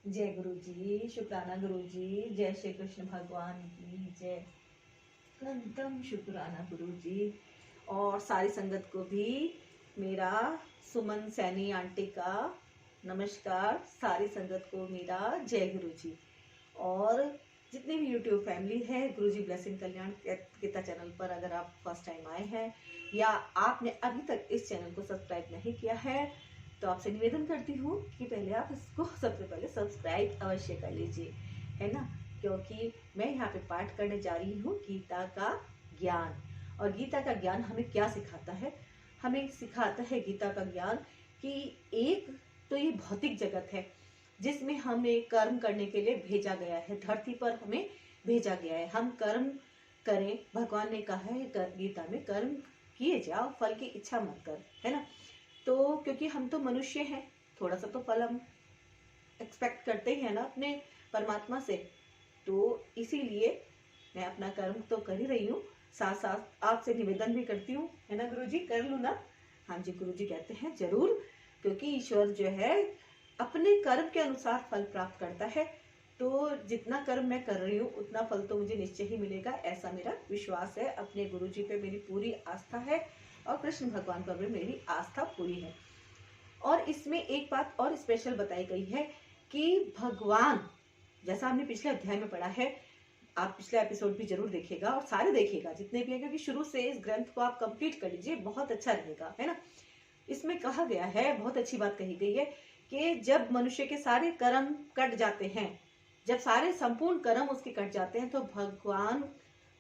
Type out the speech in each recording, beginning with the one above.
जय गुरु जी, शुक्राना गुरु जी, जय श्री कृष्ण भगवान की जय। अनंतम शुक्राना गुरु जी और सारी संगत को भी मेरा सुमन सैनी आंटी का नमस्कार। सारी संगत को मेरा जय गुरु जी। और जितनी भी यूट्यूब फैमिली है, गुरु जी ब्लेसिंग कल्याण गीता चैनल पर अगर आप फर्स्ट टाइम आए हैं या आपने अभी तक इस चैनल को सब्सक्राइब नहीं किया है तो आपसे निवेदन करती हूँ कि पहले आप इसको सबसे पहले सब्सक्राइब अवश्य कर लीजिए, है ना। क्योंकि मैं यहाँ पे पाठ करने जा रही हूँ गीता का ज्ञान। और गीता का ज्ञान हमें क्या सिखाता है? हमें सिखाता है गीता का ज्ञान कि एक तो ये भौतिक जगत है जिसमें हमें कर्म करने के लिए भेजा गया है, धरती पर हमें भेजा गया है। हम कर्म करें, भगवान ने कहा है गीता में, कर्म किए जाओ, फल की इच्छा मत कर, है ना। तो क्योंकि हम तो मनुष्य हैं, थोड़ा सा तो फल हम एक्सपेक्ट करते हैं ना अपने परमात्मा से। तो इसीलिए मैं अपना कर्म तो कर ही रही हूँ, साथ साथ आपसे निवेदन भी करती हूँ, है ना गुरु जी, कर लूँ ना? हाँ जी गुरु जी कहते हैं जरूर, क्योंकि ईश्वर जो है अपने कर्म के अनुसार फल प्राप्त करता है। तो जितना कर्म मैं कर रही हूँ उतना फल तो मुझे निश्चय ही मिलेगा, ऐसा मेरा विश्वास है। अपने गुरु जी पे मेरी पूरी आस्था है और कृष्ण भगवान पर भी मेरी आस्था पूरी है। और इसमें एक बात और स्पेशल बताई गई है कि भगवान, जैसा हमने पिछले अध्याय में पढ़ा है, आप पिछला एपिसोड भी जरूर देखिएगा और सारे देखिएगा जितने भी हैं, क्योंकि शुरू से इस ग्रंथ को आप कंप्लीट कर लीजिए, बहुत अच्छा रहेगा, है ना। इसमें कहा गया है, बहुत अच्छी बात कही गई है कि जब मनुष्य के सारे कर्म कट जाते हैं, जब सारे संपूर्ण कर्म उसके कट जाते हैं, तो भगवान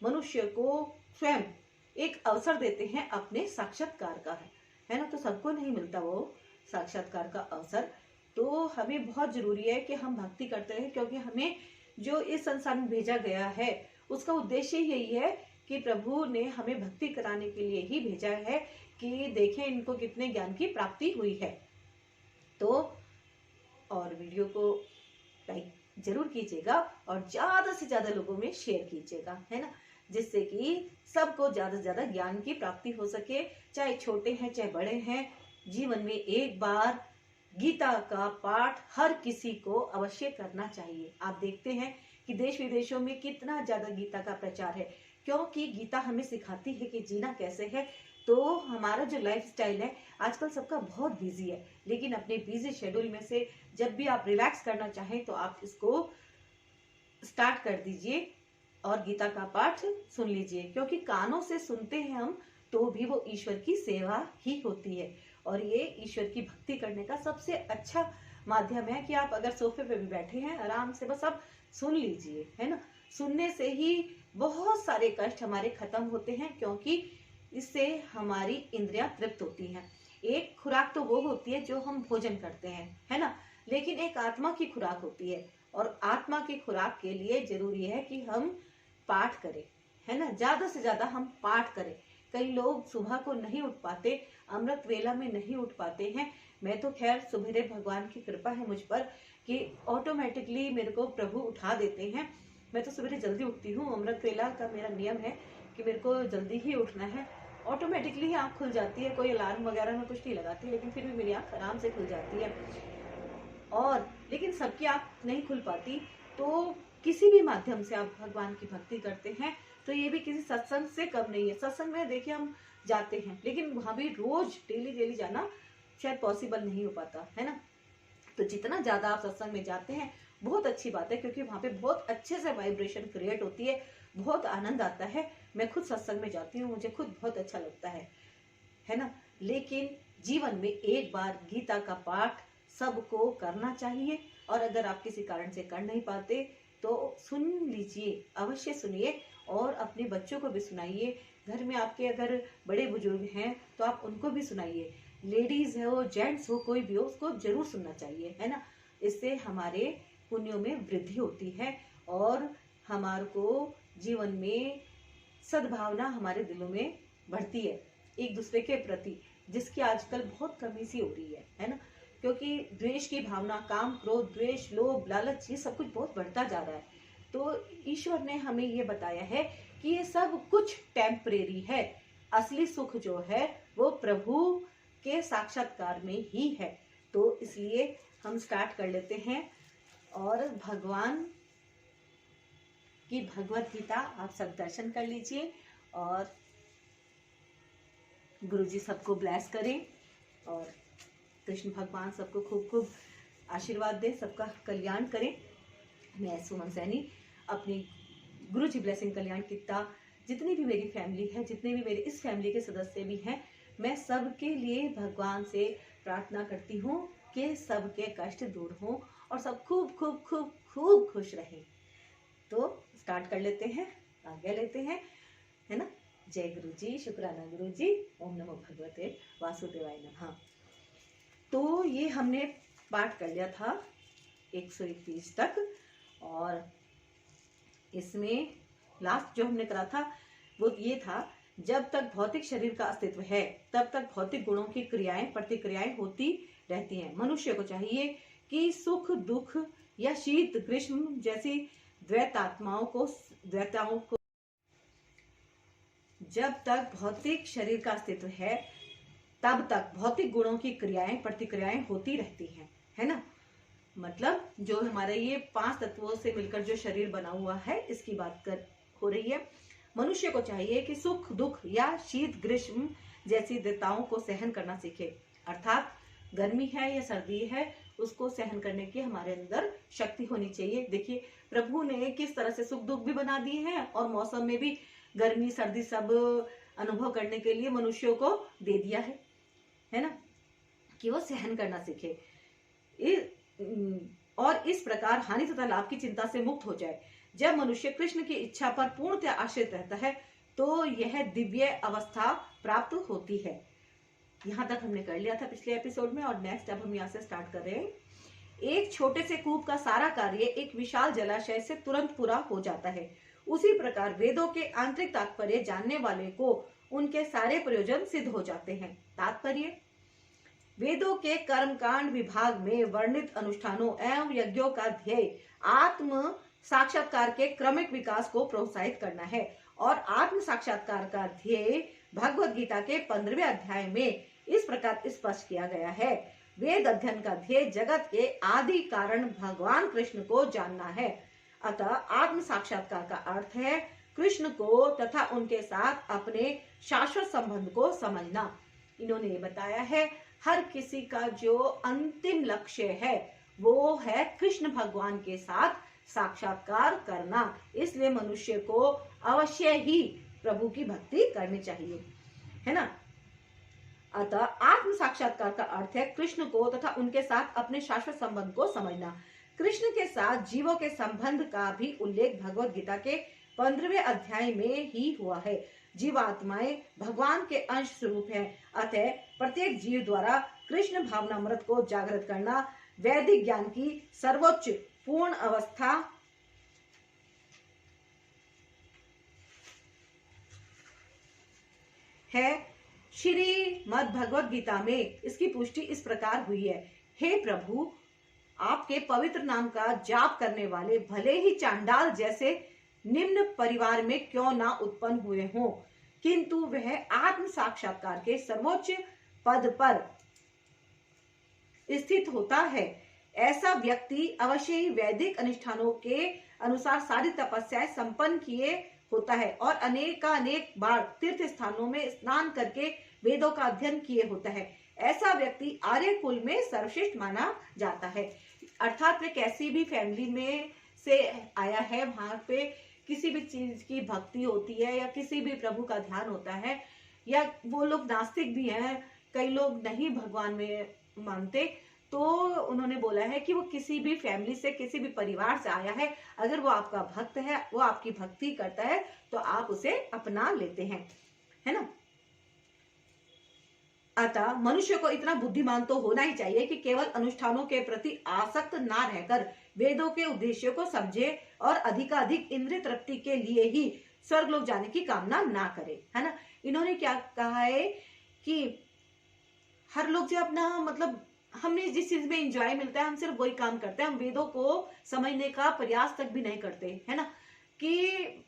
मनुष्य को स्वयं एक अवसर देते हैं अपने साक्षात्कार का, है ना। तो सबको नहीं मिलता वो साक्षात्कार का अवसर। तो हमें बहुत जरूरी है कि हम भक्ति करते रहें, क्योंकि हमें जो इस संसार में भेजा गया है उसका उद्देश्य यही है कि प्रभु ने हमें भक्ति कराने के लिए ही भेजा है कि देखें इनको कितने ज्ञान की प्राप्ति हुई है। तो और वीडियो को लाइक जरूर कीजिएगा और ज्यादा से ज्यादा लोगों में शेयर कीजिएगा, है ना, जिससे कि सबको ज्यादा से ज्यादा ज्ञान की प्राप्ति हो सके। चाहे छोटे हैं चाहे बड़े हैं, जीवन में एक बार गीता का पाठ हर किसी को अवश्य करना चाहिए। आप देखते हैं कि देश विदेशों में कितना ज्यादा गीता का प्रचार है, क्योंकि गीता हमें सिखाती है कि जीना कैसे है। तो हमारा जो लाइफ स्टाइल है आजकल सबका बहुत बिजी है, लेकिन अपने बिजी शेड्यूल में से जब भी आप रिलैक्स करना चाहें तो आप इसको स्टार्ट कर दीजिए और गीता का पाठ सुन लीजिए, क्योंकि कानों से सुनते हैं हम तो भी वो ईश्वर की सेवा ही होती है। और ये ईश्वर की भक्ति करने का सबसे अच्छा माध्यम है कि आप अगर सोफे पे भी बैठे हैं आराम से बस आप सुन लीजिए, है ना। सुनने से ही बहुत सारे कष्ट हमारे खत्म होते हैं, क्योंकि इससे हमारी इंद्रियां तृप्त होती हैं। एक खुराक तो वो होती है जो हम भोजन करते हैं, है ना, लेकिन एक आत्मा की खुराक होती है। और आत्मा की खुराक के लिए जरूरी है कि हम पाठ करें, है ना, ज्यादा से ज्यादा हम पाठ करें। कई लोग सुबह को नहीं उठ पाते, अमृत वेला में नहीं उठ पाते हैं। मैं तो खैर सुबह भगवान की कृपा है मुझ पर कि ऑटोमेटिकली मेरे को प्रभु उठा देते हैं। मैं तो सुबह जल्दी उठती हूँ, अमृत वेला का मेरा नियम है कि मेरे को जल्दी ही उठना है। ऑटोमेटिकली आँख खुल जाती है, कोई अलार्म वगैरह में कुछ नहीं लगाती, लेकिन फिर भी मेरी आँख आराम से खुल जाती है। और लेकिन सबकी आँख नहीं खुल पाती। तो किसी भी माध्यम से आप भगवान की भक्ति करते हैं तो ये भी किसी सत्संग से कम नहीं है। सत्संग में देखिए हम जाते हैं, लेकिन वहां भी रोज डेली डेली जाना शायद पॉसिबल नहीं हो पाता, है ना। तो जितना ज्यादा आप सत्संग में जाते हैं बहुत अच्छी बात है, क्योंकि वहां पे बहुत अच्छे से वाइब्रेशन क्रिएट होती है, बहुत आनंद आता है। मैं खुद सत्संग में जाती हूँ, मुझे खुद बहुत अच्छा लगता है ना। लेकिन जीवन में एक बार गीता का पाठ सबको करना चाहिए। और अगर आप किसी कारण से कर नहीं पाते तो सुन लीजिए, अवश्य सुनिए और अपने बच्चों को भी सुनाइए। घर में आपके अगर बड़े बुजुर्ग हैं तो आप उनको भी सुनाइए। लेडीज हो जेंट्स हो कोई भी हो, उसको जरूर सुनना चाहिए, है ना। इससे हमारे पुण्यों में वृद्धि होती है और हमारे को जीवन में सद्भावना हमारे दिलों में बढ़ती है एक दूसरे के प्रति, जिसकी आजकल बहुत कमी सी हो रही है ना। क्योंकि द्वेष की भावना, काम क्रोध द्वेष लोभ लालच, ये सब कुछ बहुत बढ़ता जा रहा है। तो ईश्वर ने हमें ये बताया है कि ये सब कुछ टेम्परेरी है, असली सुख जो है वो प्रभु के साक्षात्कार में ही है। तो इसलिए हम स्टार्ट कर लेते हैं और भगवान की भगवत गीता आप सब दर्शन कर लीजिए और गुरुजी सबको ब्लेस करें और कृष्ण भगवान सबको खूब खूब आशीर्वाद दे, सबका कल्याण करें। मैं सुमन सैनी अपनी गुरुजी ब्लेसिंग कल्याण गीता, जितनी भी मेरी फैमिली है, जितने भी मेरे इस फैमिली के सदस्य भी हैं, मैं सबके लिए भगवान से प्रार्थना करती हूँ कि सबके कष्ट दूर हों और सब खूब खूब खूब खूब खुश रहें। तो स्टार्ट कर लेते हैं, आज्ञा लेते हैं, है ना। जय गुरु जी, शुक्राना गुरु जी, ओम नमो भगवते वासुदेवाय नमः। तो ये हमने पाठ कर लिया था 121 तक और इसमें लास्ट जो हमने करा था वो ये था, जब तक भौतिक शरीर का अस्तित्व है तब तक भौतिक गुणों की क्रियाएं प्रतिक्रियाएं होती रहती हैं। मनुष्य को चाहिए कि सुख दुख या शीत ग्रीष्म जैसी द्वैतात्माओं को जब तक भौतिक शरीर का अस्तित्व है तब तक भौतिक गुणों की क्रियाएं प्रतिक्रियाएं होती रहती हैं, है ना। मतलब जो हमारे ये 5 तत्वों से मिलकर जो शरीर बना हुआ है, इसकी बात हो रही है। मनुष्य को चाहिए कि सुख दुख या शीत ग्रीष्म जैसी द्वैताओं को सहन करना सीखे, अर्थात गर्मी है या सर्दी है, उसको सहन करने की हमारे अंदर शक्ति होनी चाहिए। देखिए प्रभु ने किस तरह से सुख दुख भी बना दिए हैं और मौसम में भी गर्मी सर्दी सब अनुभव करने के लिए मनुष्यों को दे दिया है ना, कि वो सहन करना सीखे और इस प्रकार हानि तथा लाभ की चिंता से मुक्त हो जाए। जब मनुष्य कृष्ण की इच्छा पर पूर्णतः आश्रित रहता है तो यह दिव्य अवस्था प्राप्त होती है। यहाँ तक हमने कर लिया था पिछले एपिसोड में और नेक्स्ट अब हम यहाँ से स्टार्ट कर रहे हैं। एक छोटे से कूप का सारा कार्य एक विशाल जलाशय से तुरंत पूरा हो जाता है, उसी प्रकार वेदों के आंतरिक तात्पर्य जानने वाले को उनके सारे प्रयोजन सिद्ध हो जाते हैं। तात्पर्य, वेदों के कर्मकांड विभाग में वर्णित अनुष्ठानों एवं यज्ञों का ध्येय आत्म साक्षात्कार के क्रमिक विकास को प्रोत्साहित करना है और आत्म साक्षात्कार का ध्येय भगवद गीता के 15वें अध्याय में इस प्रकार स्पष्ट किया गया है। वेद अध्ययन का ध्येय जगत के आदि कारण भगवान कृष्ण को जानना है। अतः आत्म साक्षात्कार का अर्थ है कृष्ण को तथा उनके साथ अपने शाश्वत संबंध को समझना। इन्होंने ये बताया है हर किसी का जो अंतिम लक्ष्य है वो है कृष्ण भगवान के साथ साक्षात्कार करना, इसलिए मनुष्य को अवश्य ही प्रभु की भक्ति करनी चाहिए, है ना। अतः आत्म साक्षात्कार का अर्थ है कृष्ण को तथा उनके साथ अपने शाश्वत संबंध को समझना। कृष्ण के साथ जीवों के संबंध का भी उल्लेख भगवद गीता के 15वें अध्याय में ही हुआ है। जीवात्माएं भगवान के अंश स्वरूप है, अतः प्रत्येक जीव द्वारा कृष्ण भावनामृत को जागृत करना वैदिक ज्ञान की सर्वोच्च पूर्ण अवस्था है। श्रीमद् भगवद गीता में इसकी पुष्टि इस प्रकार हुई है, हे प्रभु, आपके पवित्र नाम का जाप करने वाले भले ही चांडाल जैसे निम्न परिवार में क्यों ना उत्पन्न हुए हों, किंतु वह आत्म साक्षात्कार के सर्वोच्च पद पर स्थित होता है। ऐसा व्यक्ति अवश्य ही वैदिक अनुष्ठानों के अनुसार सारी तपस्याएं संपन्न किए होता है और अनेक बार तीर्थ स्थानों में स्नान करके वेदों का अध्ययन किए होता है। ऐसा व्यक्ति आर्य कुल में सर्वश्रेष्ठ माना जाता है। अर्थात वे कैसी भी फैमिली में से आया है, वहां पे किसी भी चीज की भक्ति होती है या किसी भी प्रभु का ध्यान होता है, या वो लोग नास्तिक भी हैं, कई लोग नहीं भगवान में मानते, तो उन्होंने बोला है कि वो किसी भी फैमिली से किसी भी परिवार से आया है, अगर वो आपका भक्त है, वो आपकी भक्ति करता है तो आप उसे अपना लेते हैं, है ना। अतः मनुष्य को इतना बुद्धिमान तो होना ही चाहिए कि केवल अनुष्ठानों के प्रति आसक्त ना रहकर वेदों के उद्देश्यों को समझे और अधिकाधिक इंद्रिय तृप्ति के लिए ही स्वर्ग लोक जाने की कामना ना करे, है ना। इन्होंने क्या कहा है कि हर लोग जो अपना मतलब हमें जिस चीज में एंजॉय मिलता है हम सिर्फ वही काम करते हैं, हम वेदों को समझने का प्रयास तक भी नहीं करते, है ना। कि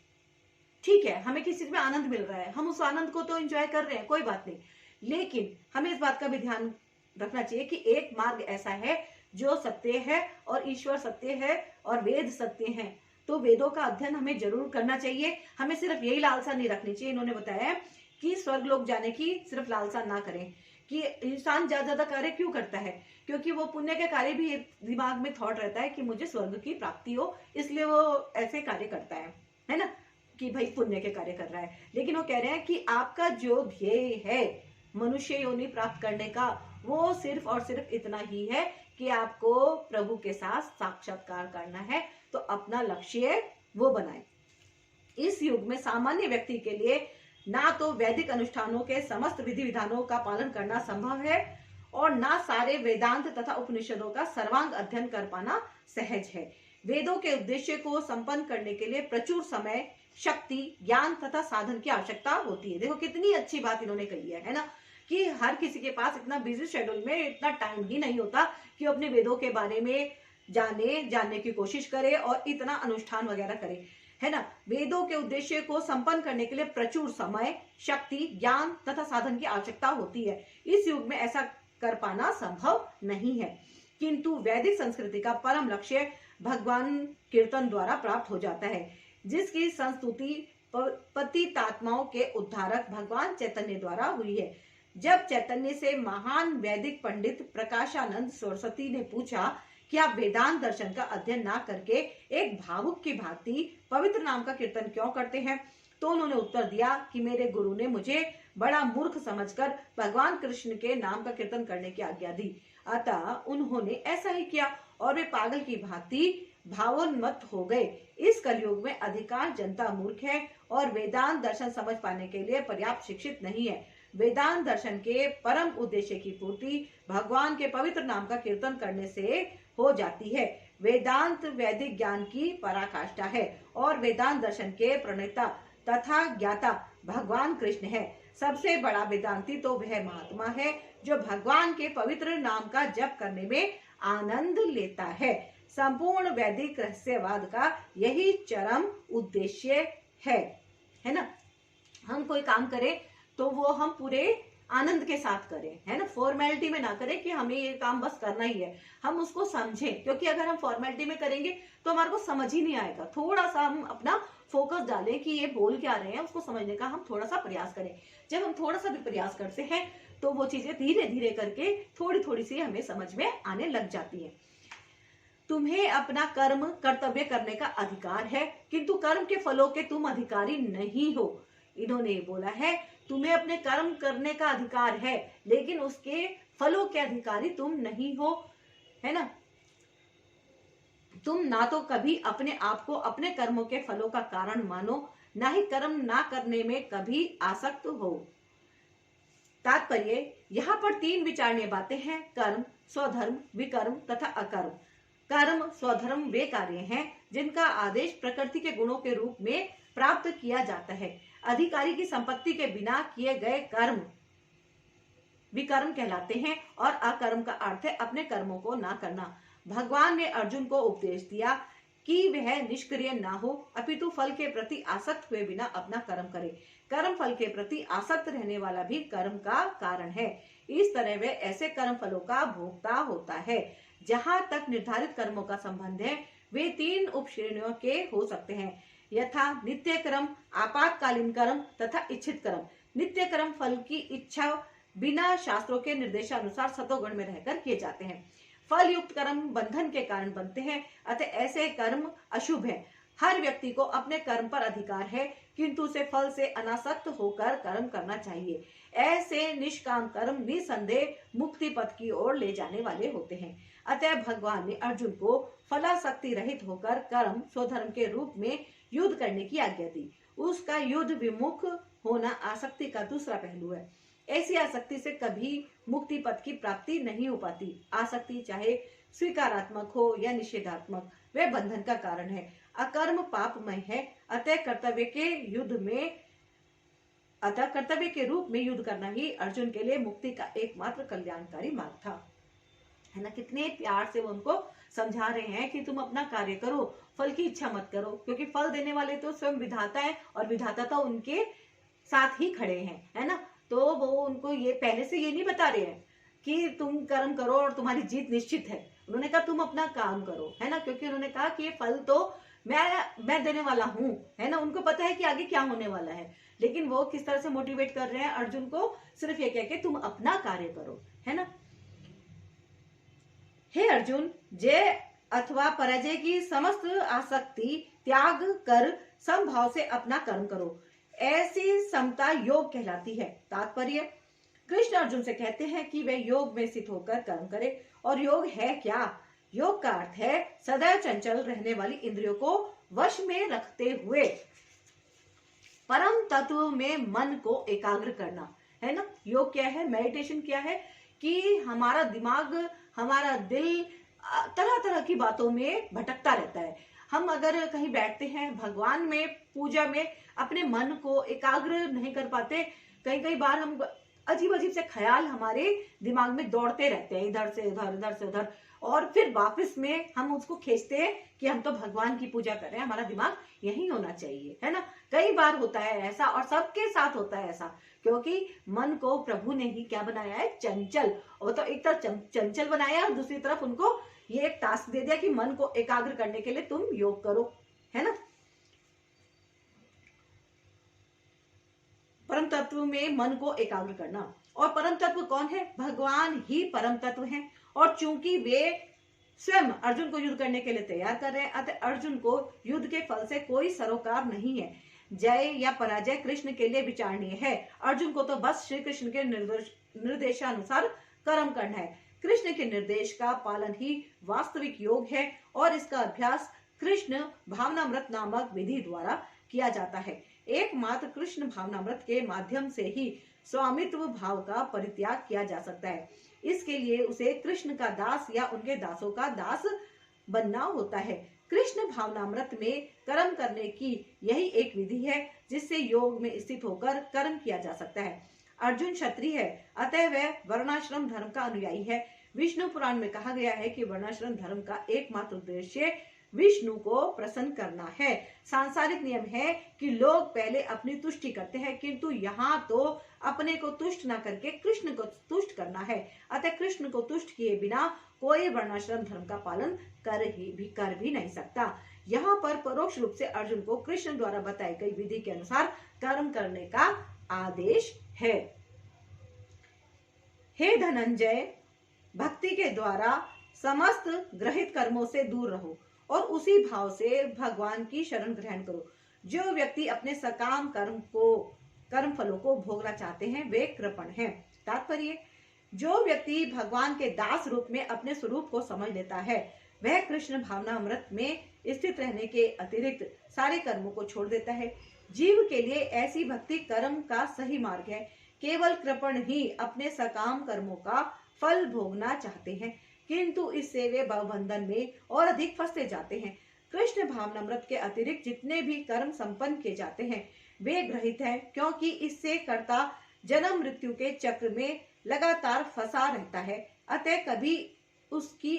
ठीक है, हमें किसी चीज में आनंद मिल रहा है, हम उस आनंद को तो एंजॉय कर रहे हैं, कोई बात नहीं, लेकिन हमें इस बात का भी ध्यान रखना चाहिए कि एक मार्ग ऐसा है जो सत्य है और ईश्वर सत्य है और वेद सत्य हैं, तो वेदों का अध्ययन हमें जरूर करना चाहिए। हमें सिर्फ यही लालसा नहीं रखनी चाहिए। इन्होंने बताया कि स्वर्ग लोक जाने की सिर्फ लालसा ना करें। कि इंसान ज्यादा कार्य क्यों करता है? क्योंकि वो पुण्य के कार्य भी दिमाग में थॉट रहता है कि मुझे स्वर्ग की प्राप्ति हो, इसलिए वो ऐसे कार्य करता है ना, कि भाई पुण्य के कार्य कर रहा है। लेकिन वो कह रहे हैं कि आपका जो ध्येय है मनुष्य योनि प्राप्त करने का, वो सिर्फ और सिर्फ इतना ही है कि आपको प्रभु के साथ साक्षात्कार करना है, तो अपना लक्ष्य वो बनाए। इस युग में सामान्य व्यक्ति के लिए ना तो वैदिक अनुष्ठानों के समस्त विधि विधानों का पालन करना संभव है और ना सारे वेदांत तथा उपनिषदों का सर्वांग अध्ययन कर पाना सहज है। वेदों के उद्देश्य को संपन्न करने के लिए प्रचुर समय, शक्ति, ज्ञान तथा साधन की आवश्यकता होती है। देखो कितनी अच्छी बात इन्होंने कही है ना, कि हर किसी के पास इतना बिजी शेड्यूल में इतना टाइम ही नहीं होता कि अपने वेदों के बारे में जानने की कोशिश करे और इतना अनुष्ठान वगैरह करे, है ना। वेदों के उद्देश्य को संपन्न करने के लिए प्रचुर समय, शक्ति, ज्ञान तथा साधन की आवश्यकता होती है। इस युग में ऐसा कर पाना संभव नहीं है, किंतु वैदिक संस्कृति का परम लक्ष्य भगवान कीर्तन द्वारा प्राप्त हो जाता है, जिसकी संस्तुति पतितात्माओं के उद्धारक भगवान चैतन्य द्वारा हुई है। जब चैतन्य से महान वैदिक पंडित प्रकाशानंद सरस्वती ने पूछा कि आप वेदांत दर्शन का अध्ययन ना करके एक भावुक की भांति पवित्र नाम का कीर्तन क्यों करते हैं, तो उन्होंने उत्तर दिया कि मेरे गुरु ने मुझे बड़ा मूर्ख समझकर भगवान कृष्ण के नाम का कीर्तन करने की आज्ञा दी, अतः उन्होंने ऐसा ही किया और वे पागल की भांति भावोन्मत्त हो गए। इस कलयुग में अधिकांश जनता मूर्ख है और वेदांत दर्शन समझ पाने के लिए पर्याप्त शिक्षित नहीं है। वेदांत दर्शन के परम उद्देश्य की पूर्ति भगवान के पवित्र नाम का कीर्तन करने से हो जाती है। वेदांत वैदिक ज्ञान की पराकाष्ठा है और वेदांत दर्शन के प्रणेता तथा ज्ञाता भगवान कृष्ण है। सबसे बड़ा वेदांती तो वह महात्मा है जो भगवान के पवित्र नाम का जप करने में आनंद लेता है। संपूर्ण वैदिक रहस्यवाद का यही चरम उद्देश्य है ना। हम कोई काम करें तो वो हम पूरे आनंद के साथ करें, है ना, फॉर्मेलिटी में ना करें कि हमें ये काम बस करना ही है। हम उसको समझें, क्योंकि अगर हम फॉर्मेलिटी में करेंगे तो हमारे को समझ ही नहीं आएगा। थोड़ा सा हम अपना फोकस डालें कि ये बोल क्या रहे हैं, उसको समझने का हम थोड़ा सा प्रयास करें। जब हम थोड़ा सा भी प्रयास करते हैं तो वो चीजें धीरे धीरे करके थोड़ी थोड़ी सी हमें समझ में आने लग जाती है। तुम्हें अपना कर्म कर्तव्य करने का अधिकार है, किंतु कर्म के फलों के तुम अधिकारी नहीं हो। इन्होंने बोला है तुम्हें अपने कर्म करने का अधिकार है, लेकिन उसके फलों के अधिकारी तुम नहीं हो, है ना। तुम ना तो कभी अपने आप को अपने कर्मों के फलों का कारण मानो, ना ही कर्म ना करने में कभी आसक्त हो। तात्पर्य, यहाँ पर 3 विचारणीय बातें हैं: कर्म, स्वधर्म, विकर्म तथा अकर्म। कर्म, स्वधर्म वे कार्य हैं जिनका आदेश प्रकृति के गुणों के रूप में प्राप्त किया जाता है। अधिकारी की संपत्ति के बिना किए गए कर्म विकर्म कहलाते हैं और अकर्म का अर्थ है अपने कर्मों को ना करना। भगवान ने अर्जुन को उपदेश दिया कि वह निष्क्रिय ना हो, अपितु फल के प्रति आसक्त हुए बिना अपना कर्म करे। कर्म फल के प्रति आसक्त रहने वाला भी कर्म का कारण है। इस तरह वह ऐसे कर्म फलों का भोक्ता होता है। जहां तक निर्धारित कर्मों का संबंध है, वे 3 उपश्रेणियों के हो सकते हैं, यथा नित्य कर्म, आपातकालीन कर्म तथा इच्छित कर्म। नित्य कर्म फल की इच्छा बिना शास्त्रों के निर्देशानुसार सतोगुण में रहकर किए जाते हैं। फल युक्त कर्म बंधन के कारण बनते हैं, अतः ऐसे कर्म अशुभ है। हर व्यक्ति को अपने कर्म पर अधिकार है, किंतु उसे फल से अनासक्त होकर कर्म करना चाहिए। ऐसे निष्काम कर्म निसंदेह मुक्ति पथ की ओर ले जाने वाले होते हैं। अतः भगवान ने अर्जुन को फलासक्ति रहित होकर कर्म स्वधर्म के रूप में युद्ध करने की आज्ञा दी। उसका युद्ध विमुख होना आसक्ति का दूसरा पहलू है। ऐसी आसक्ति से कभी मुक्ति पथ की प्राप्ति नहीं हो पाती। आसक्ति चाहे स्वीकारात्मक हो या निषेधात्मक, वह बंधन का कारण है। अकर्म पापमय है, अतः कर्तव्य के रूप में युद्ध करना ही अर्जुन के लिए मुक्ति का एकमात्र कल्याणकारी मार्ग था, है ना। कितने प्यार से वो उनको समझा रहे हैं कि तुम अपना कार्य करो, फल की इच्छा मत करो, क्योंकि फल देने वाले तो स्वयं विधाता है और विधाता तो उनके साथ ही खड़े हैं, है ना। तो वो उनको ये पहले से ये नहीं बता रहे हैं कि तुम कर्म करो और तुम्हारी जीत निश्चित है। उन्होंने कहा तुम अपना काम करो, है ना, क्योंकि उन्होंने कहा कि ये फल तो मैं देने वाला हूं, है ना, उनको पता है कि आगे क्या होने वाला है। लेकिन वो किस तरह से मोटिवेट कर रहे हैं अर्जुन को, सिर्फ ये कह के तुम अपना कार्य करो, है ना। हे अर्जुन, जय अथवा पराजय की समस्त आसक्ति त्याग कर समभाव से अपना कर्म करो, ऐसी समता योग कहलाती है। तात्पर्य, कृष्ण अर्जुन से कहते हैं कि वे योग में स्थित होकर कर्म करें। और योग है क्या? योग का अर्थ है सदैव चंचल रहने वाली इंद्रियों को वश में रखते हुए परम तत्व में मन को एकाग्र करना, है ना। योग क्या है? मेडिटेशन क्या है? कि हमारा दिमाग, हमारा दिल तरह तरह की बातों में भटकता रहता है। हम अगर कहीं बैठते हैं भगवान में, पूजा में, अपने मन को एकाग्र नहीं कर पाते। कई बार हम अजीब अजीब से ख्याल हमारे दिमाग में दौड़ते रहते हैं, इधर से उधर, इधर से उधर, और फिर वापस में हम उसको खींचते हैं कि हम तो भगवान की पूजा कर रहे हैं, हमारा दिमाग यही होना चाहिए, है ना। कई बार होता है ऐसा, और सबके साथ होता है ऐसा, क्योंकि मन को प्रभु ने ही क्या बनाया है? चंचल। और तो एक तरफ चंचल बनाया और दूसरी तरफ उनको ये एक टास्क दे दिया कि मन को एकाग्र करने के लिए तुम योग करो, है ना। परम तत्व में मन को एकाग्र करना। और परम तत्व कौन है? भगवान ही परम तत्व हैं। और चूंकि वे स्वयं अर्जुन को युद्ध करने के लिए तैयार कर रहे हैं, अतः अर्जुन को युद्ध के फल से कोई सरोकार नहीं है। जय या पराजय कृष्ण के लिए विचारणीय है। अर्जुन को तो बस श्री कृष्ण के निर्देशानुसार कर्म करना है। कृष्ण के निर्देश का पालन ही वास्तविक योग है, और इसका अभ्यास कृष्ण भावनामृत नामक विधि द्वारा किया जाता है। एकमात्र कृष्ण भावनामृत के माध्यम से ही स्वामित्व भाव का परित्याग किया जा सकता है। इसके लिए उसे कृष्ण का दास या उनके दासों का दास बनना होता है। कृष्ण भावनामृत में कर्म करने की यही एक विधि है जिससे योग में स्थित होकर कर्म किया जा सकता है। अर्जुन क्षत्रिय है, अतः वह वर्णाश्रम धर्म का अनुयायी है। विष्णु पुराण में कहा गया है कि वर्णाश्रम धर्म का एकमात्र उद्देश्य विष्णु को प्रसन्न करना है। सांसारिक नियम है कि लोग पहले अपनी तुष्टि करते हैं, किंतु यहाँ तो अपने को तुष्ट न करके कृष्ण को तुष्ट करना है। अतः कृष्ण को तुष्ट किए बिना कोई वर्णाश्रम धर्म का पालन कर भी नहीं सकता। यहाँ पर परोक्ष रूप से अर्जुन को कृष्ण द्वारा बताई गई विधि के अनुसार कर्म करने का आदेश है। हे धनंजय, भक्ति के द्वारा समस्त ग्रहित कर्मों से दूर रहो और उसी भाव से भगवान की शरण ग्रहण करो। जो व्यक्ति अपने सकाम कर्म फलों को भोगना चाहते हैं वे कृपण हैं। तात्पर्य, जो व्यक्ति भगवान के दास रूप में अपने स्वरूप को समझ लेता है वह कृष्ण भावनामृत में स्थित रहने के अतिरिक्त सारे कर्मों को छोड़ देता है। जीव के लिए ऐसी भक्ति कर्म का सही मार्ग है। केवल कृपण ही अपने सकाम कर्मों का फल भोगना चाहते हैं, किंतु इससे वे भवबंधन में और अधिक फंसते जाते हैं। कृष्ण भावनामृत के अतिरिक्त जितने भी कर्म संपन्न किए जाते हैं वे ग्रहित हैं, क्योंकि इससे कर्ता जन्म मृत्यु के चक्र में लगातार फंसा रहता है। अतः कभी उसकी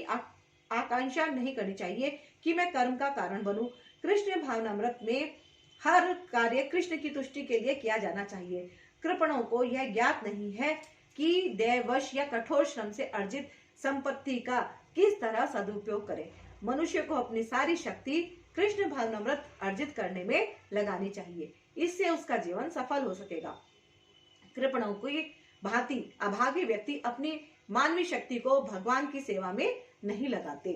आकांक्षा नहीं करनी चाहिए कि मैं कर्म का कारण बनूं। कृष्ण भावनामृत में हर कार्य कृष्ण की तुष्टि के लिए किया जाना चाहिए। कृपणों को यह ज्ञात नहीं है कि दैवश या कठोर श्रम से अर्जित संपत्ति का किस तरह सदुपयोग करें। मनुष्य को अपनी सारी शक्ति कृष्ण भावनामृत अर्जित करने में लगानी चाहिए, इससे उसका जीवन सफल हो सकेगा। कृपणों की भांति अभागी व्यक्ति अपनी मानवीय शक्ति को भगवान की सेवा में नहीं लगाते।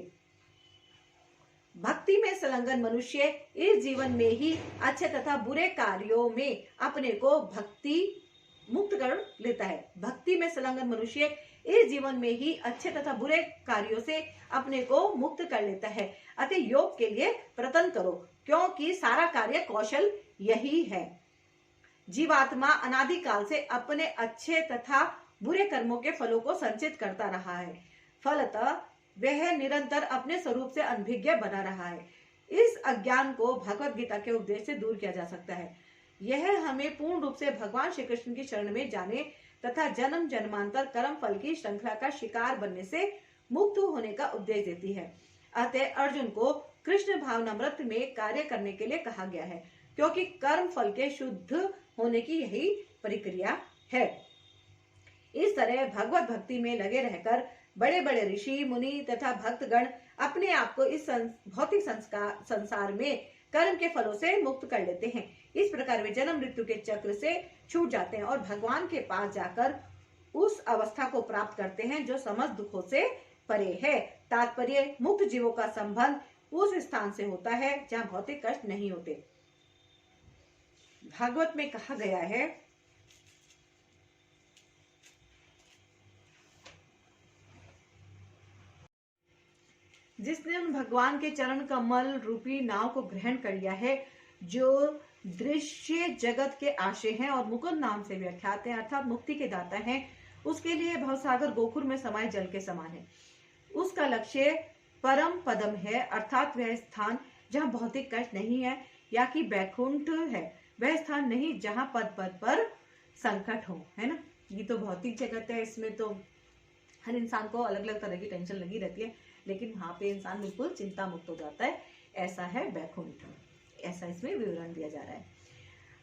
भक्ति में संलग्न मनुष्य इस जीवन में ही अच्छे तथा बुरे कार्यों में अपने को भक्ति मुक्त कर लेता है। भक्ति में संलग्न मनुष्य इस जीवन में ही अच्छे तथा बुरे कार्यों से अपने को मुक्त कर लेता है। अतः योग के लिए प्रयत्न करो, क्योंकि सारा कार्य कौशल यही है। जीवात्मा अनादिकाल से अपने अच्छे तथा बुरे कर्मों के फलों को संचित करता रहा है। फलतः वह निरंतर अपने स्वरूप से अनभिज्ञ बना रहा है। इस अज्ञान को भगवत गीता के उपदेश से दूर किया जा सकता है। यह हमें पूर्ण रूप से भगवान श्री कृष्ण की शरण में जाने तथा जन्म जन्मांतर कर्म फल की श्रृंखला का शिकार बनने से मुक्त होने का उपदेश देती है। अतः अर्जुन को कृष्ण भावनामृत में कार्य करने के लिए कहा गया है, क्योंकि कर्म फल के शुद्ध होने की यही प्रक्रिया है। इस तरह भगवत भक्ति में लगे रहकर बड़े बड़े ऋषि मुनि तथा भक्तगण अपने आप को इस भौतिक संसार में कर्म के फलों से मुक्त कर लेते हैं। इस प्रकार वे जन्म मृत्यु के चक्र से छूट जाते हैं और भगवान के पास जाकर उस अवस्था को प्राप्त करते हैं जो समस्त दुखों से परे है। तात्पर्य, मुक्त जीवों का संबंध उस स्थान से होता है जहाँ भौतिक कष्ट नहीं होते। भागवत में कहा गया है, जिसने उन भगवान के चरण कमल रूपी नाव को ग्रहण कर लिया है, जो दृश्य जगत के आशय हैं और मुकुंद नाम से व्याख्यात हैं, अर्थात मुक्ति के दाता हैं, उसके लिए भवसागर गोकुल में समाये जल के समान है। उसका लक्ष्य परम पदम है, अर्थात वह स्थान जहाँ भौतिक कष्ट नहीं है, या कि बैकुंठ है, वह स्थान नहीं जहाँ पद पद पर संकट हो, है ना। ये तो भौतिक जगत है, इसमें तो हर इंसान को अलग अलग तरह की टेंशन लगी रहती है, लेकिन वहां पे इंसान बिल्कुल चिंता मुक्त हो जाता है। ऐसा है बैकुंठ, ऐसा इसमें विवरण दिया जा रहा है।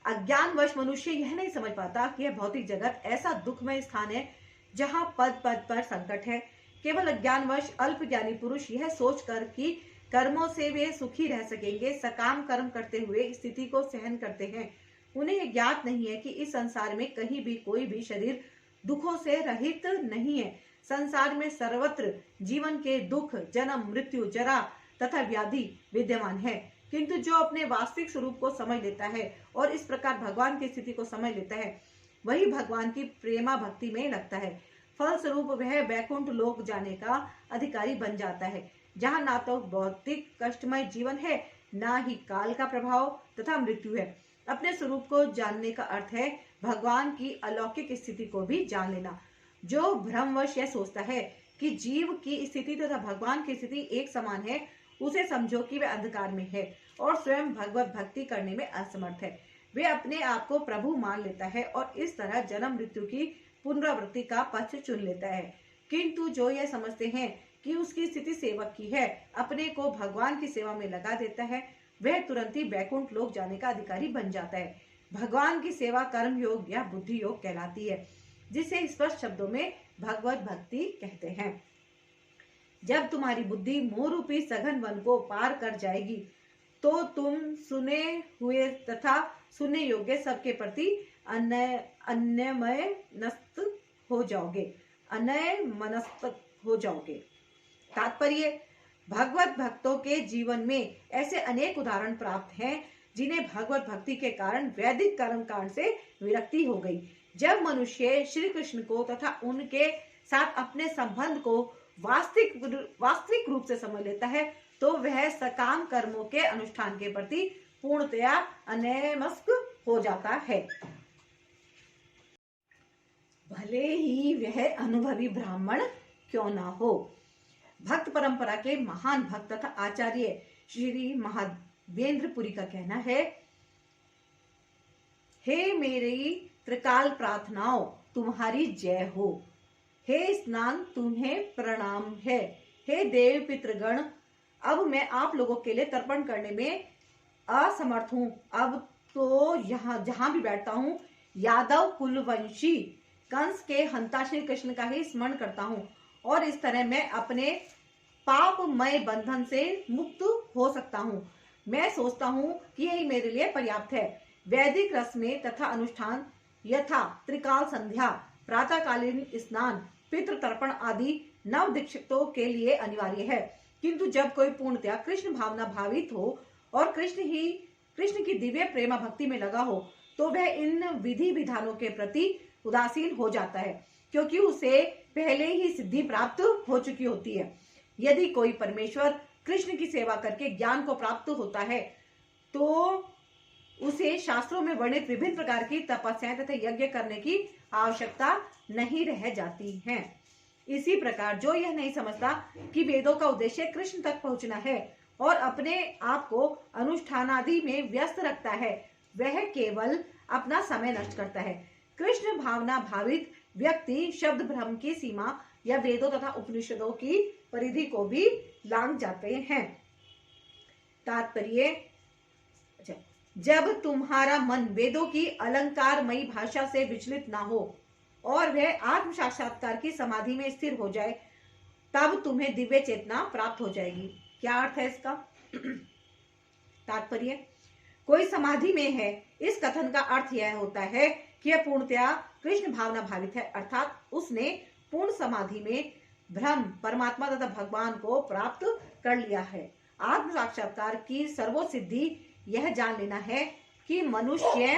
अज्ञानवश मनुष्य यह नहीं समझ पाता कि यह भौतिक जगत ऐसा दुखमय स्थान है जहां पद पद पर संकट है। केवल अज्ञानवश अल्प ज्ञानी पुरुष यह सोचकर कि कर्मों से वे सुखी रह सकेंगे, सकाम कर्म करते हुए स्थिति को सहन करते हैं। उन्हें यह ज्ञात नहीं है कि इस संसार में कहीं भी कोई भी शरीर दुखों से रहित नहीं है। संसार में सर्वत्र जीवन के दुख, जन्म मृत्यु, जरा तथा व्याधि विद्यमान है, किंतु जो अपने वास्तविक स्वरूप को समझ लेता है और इस प्रकार भगवान की स्थिति को समझ लेता है, वही भगवान की प्रेमा भक्ति में लगता है। फल स्वरूप वह बैकुंठ लोक जाने का अधिकारी बन जाता है, जहाँ ना तो भौतिक कष्टमय जीवन है, ना ही काल का प्रभाव तथा मृत्यु है। अपने स्वरूप को जानने का अर्थ है भगवान की अलौकिक स्थिति को भी जान लेना। जो भ्रमवश यह सोचता है कि जीव की स्थिति तथा भगवान की स्थिति एक समान है, उसे समझो कि वह अंधकार में है और स्वयं भगवत भक्ति करने में असमर्थ है। वे अपने आप को प्रभु मान लेता है और इस तरह जन्म मृत्यु की पुनरावृत्ति का पथ चुन लेता है। किंतु जो यह समझते हैं कि उसकी स्थिति सेवक की है, अपने को भगवान की सेवा में लगा देता है, वह तुरंत ही बैकुंठ लोक जाने का अधिकारी बन जाता है। भगवान की सेवा कर्म योग या बुद्धि योग कहलाती है, जिसे स्पष्ट शब्दों में भगवत भक्ति कहते हैं। जब तुम्हारी बुद्धि मोह रूपी सघन वन को पार कर जाएगी, तो तुम सुने हुए तथा सुनने योग्य सबके प्रति अन्यमनस्क हो जाओगे। तात्पर्य, भगवत भक्तों के जीवन में ऐसे अनेक उदाहरण प्राप्त हैं, जिन्हें भगवत भक्ति के कारण वैदिक कर्म कांड से विरक्ति हो गई। जब मनुष्य श्री कृष्ण को तथा उनके साथ अपने संबंध को वास्तविक रूप से समझ लेता है, तो वह सकाम कर्मों के अनुष्ठान के प्रति पूर्णतया अनैमस्क हो जाता है। भले ही वह अनुभवी ब्राह्मण क्यों ना हो। भक्त परंपरा के महान भक्त तथा आचार्य श्री महादेवेंद्रपुरी का कहना है, हे मेरी त्रिकाल प्रार्थनाओं तुम्हारी जय हो, हे स्नान तुम्हें प्रणाम है, हे देव पितृगण अब मैं आप लोगों के लिए तर्पण करने में असमर्थ हूँ। अब तो यहाँ जहां भी बैठता हूँ यादव कुलवंशी कंस के हंता श्री कृष्ण का ही स्मरण करता हूँ और इस तरह मैं अपने पापमय बंधन से मुक्त हो सकता हूँ। मैं सोचता हूँ कि यही मेरे लिए पर्याप्त है। वैदिक रस्में तथा अनुष्ठान यथा त्रिकाल संध्या, प्रातःकालीन स्नान, पितृ तर्पण आदि नव दीक्षितों के लिए अनिवार्य है, किंतु जब कोई पूर्णतया कृष्ण भावना भावित हो और कृष्ण की दिव्य प्रेमा भक्ति में लगा हो, तो वह इन विधि विधानों के प्रति उदासीन हो जाता है, क्योंकि उसे पहले ही सिद्धि प्राप्त हो चुकी होती है। यदि कोई परमेश्वर कृष्ण की सेवा करके ज्ञान को प्राप्त होता है, तो उसे शास्त्रों में वर्णित विभिन्न प्रकार की तपस्याएं तथा यज्ञ करने की आवश्यकता नहीं रह जाती है। इसी प्रकार जो यह नहीं समझता कि वेदों का उद्देश्य कृष्ण तक पहुंचना है और अपने आप को अनुष्ठानादि में व्यस्त रखता है, वह केवल अपना समय नष्ट करता है। कृष्ण भावना भावित व्यक्ति शब्द भ्रम की सीमा या वेदों तथा उपनिषदों की परिधि को भी लांघ जाते हैं। तात्पर्य, जब तुम्हारा मन वेदों की अलंकारमयी भाषा से विचलित ना हो और वह आत्म साक्षात्कार की समाधि में स्थिर हो जाए, तब तुम्हें दिव्य चेतना प्राप्त हो जाएगी। क्या अर्थ है इसका? तात्पर्य, कोई समाधि में है, इस कथन का अर्थ यह होता है कि यह पूर्णतया कृष्ण भावना भावित है, अर्थात उसने पूर्ण समाधि में ब्रह्म परमात्मा तथा भगवान को प्राप्त कर लिया है। आत्म साक्षात्कार की सर्वोसिद्धि यह जान लेना है कि मनुष्य